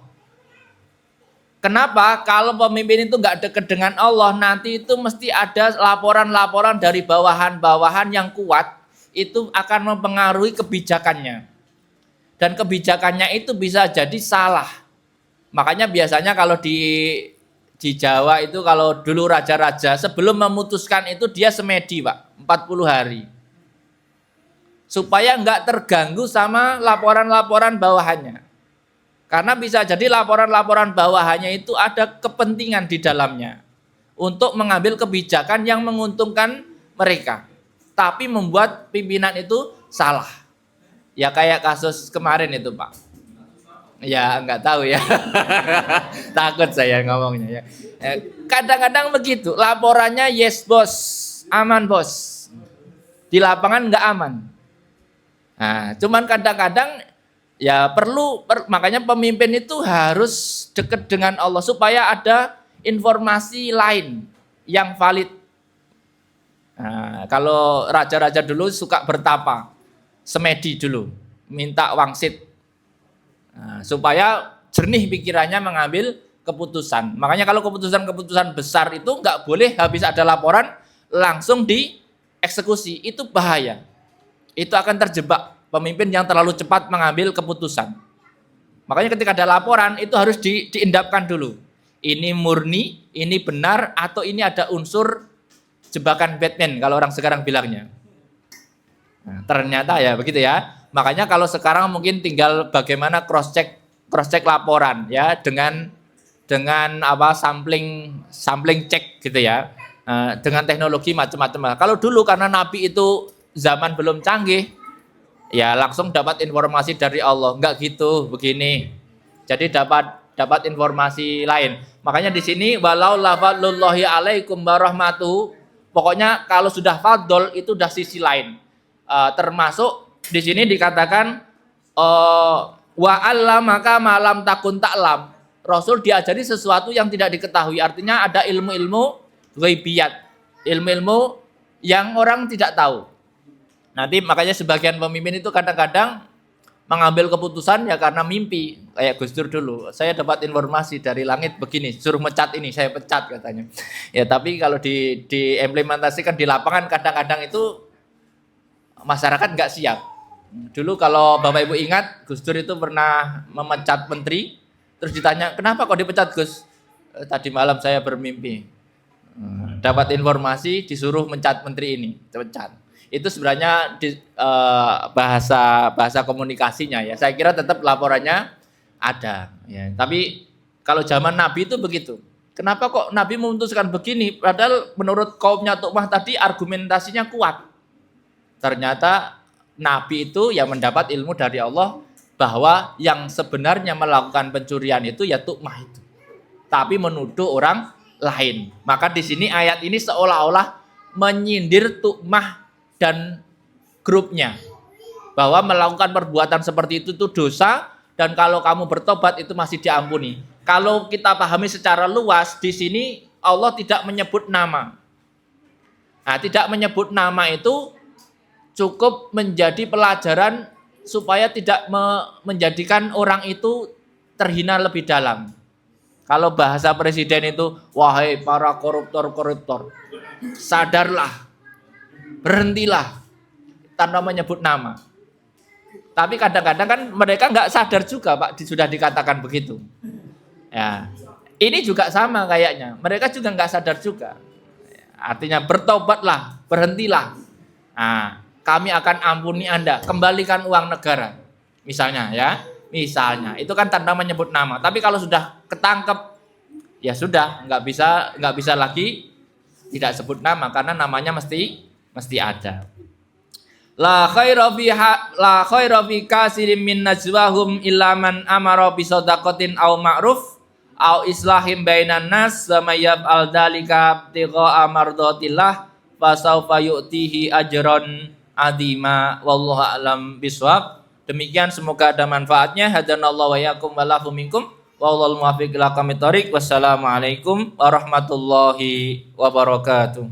Kenapa? Kalau pemimpin itu nggak dekat dengan Allah, nanti itu mesti ada laporan-laporan dari bawahan-bawahan yang kuat, itu akan mempengaruhi kebijakannya. Dan kebijakannya itu bisa jadi salah. Makanya biasanya kalau di Jawa itu, kalau dulu raja-raja sebelum memutuskan itu dia semedi, Pak, 40 hari. Supaya nggak terganggu sama laporan-laporan bawahannya. Karena bisa jadi laporan-laporan bawahannya itu ada kepentingan di dalamnya untuk mengambil kebijakan yang menguntungkan mereka, tapi membuat pimpinan itu salah. Ya kayak kasus kemarin itu, Pak. Ya nggak tahu ya. Takut saya ngomongnya ya. Kadang-kadang begitu, laporannya yes bos, aman bos. Di lapangan nggak aman. Nah, cuman kadang-kadang ya makanya pemimpin itu harus dekat dengan Allah supaya ada informasi lain yang valid. Nah, kalau raja-raja dulu suka bertapa, semedi dulu, minta wangsit, nah, supaya jernih pikirannya mengambil keputusan. Makanya kalau keputusan-keputusan besar itu nggak boleh habis ada laporan langsung dieksekusi, itu bahaya. Itu akan terjebak pemimpin yang terlalu cepat mengambil keputusan. Makanya ketika ada laporan itu harus diindapkan dulu. Ini murni, ini benar, atau ini ada unsur jebakan Batman kalau orang sekarang bilangnya. Nah, ternyata ya begitu ya. Makanya kalau sekarang mungkin tinggal bagaimana cross check laporan ya dengan sampling check gitu ya. Dengan teknologi macam-macam. Kalau dulu karena Nabi itu zaman belum canggih, ya langsung dapat informasi dari Allah. Enggak gitu, begini. Jadi dapat informasi lain. Makanya di sini walau la fadlullahi alaikum warahmatuhu, pokoknya kalau sudah fadl itu udah sisi lain. Termasuk di sini dikatakan wa allamaka ma lam takun ta'lam. Rasul diajari sesuatu yang tidak diketahui. Artinya ada ilmu-ilmu ghaibiyat, ilmu-ilmu yang orang tidak tahu. Nanti makanya sebagian pemimpin itu kadang-kadang mengambil keputusan ya karena mimpi. Kayak Gus Dur dulu, saya dapat informasi dari langit begini, suruh mecat ini, saya pecat katanya. Ya tapi kalau diimplementasikan di lapangan kadang-kadang itu masyarakat nggak siap. Dulu kalau Bapak Ibu ingat, Gus Dur itu pernah memecat menteri, terus ditanya, kenapa kok dipecat Gus? Tadi malam saya bermimpi. Dapat informasi disuruh mencat menteri ini, pecat. Itu sebenarnya bahasa komunikasinya ya. Saya kira tetap laporannya ada ya. Tapi kalau zaman Nabi itu begitu. Kenapa kok Nabi memutuskan begini? Padahal menurut kaumnya Tu'mah tadi argumentasinya kuat. Ternyata Nabi itu yang mendapat ilmu dari Allah bahwa yang sebenarnya melakukan pencurian itu ya Tu'mah itu. Tapi menuduh orang lain. Maka di sini ayat ini seolah-olah menyindir Tu'mah dan grupnya bahwa melakukan perbuatan seperti itu dosa dan kalau kamu bertobat itu masih diampuni. Kalau kita pahami secara luas di sini Allah tidak menyebut nama. Nah, tidak menyebut nama itu cukup menjadi pelajaran supaya tidak menjadikan orang itu terhina lebih dalam. Kalau bahasa presiden itu, wahai para koruptor, sadarlah, berhentilah, tanpa menyebut nama. Tapi kadang-kadang kan mereka nggak sadar juga, Pak, sudah dikatakan begitu. Ya, ini juga sama kayaknya. Mereka juga nggak sadar juga. Artinya bertobatlah, berhentilah. Nah, kami akan ampuni Anda, kembalikan uang negara, misalnya ya. Misalnya, itu kan tanpa menyebut nama. Tapi kalau sudah ketangkep, ya sudah, nggak bisa lagi tidak sebut nama karena namanya mesti ada. La khaira fi kasirin min najwahum illa man amara bi shadaqatin aw ma'ruf aw islahim bainan nas wa may yaf'al dzalika ibtigha'a mardatillah fa sawfa yu'tihi ajran adzima wallahu a'lam bishawab. Demikian semoga ada manfaatnya. Hadanallahu wa iyyakum wa lahu minkum wallahul muwaffiq ila aqwamit thoriq. Wassalamualaikum warahmatullahi wabarakatuh.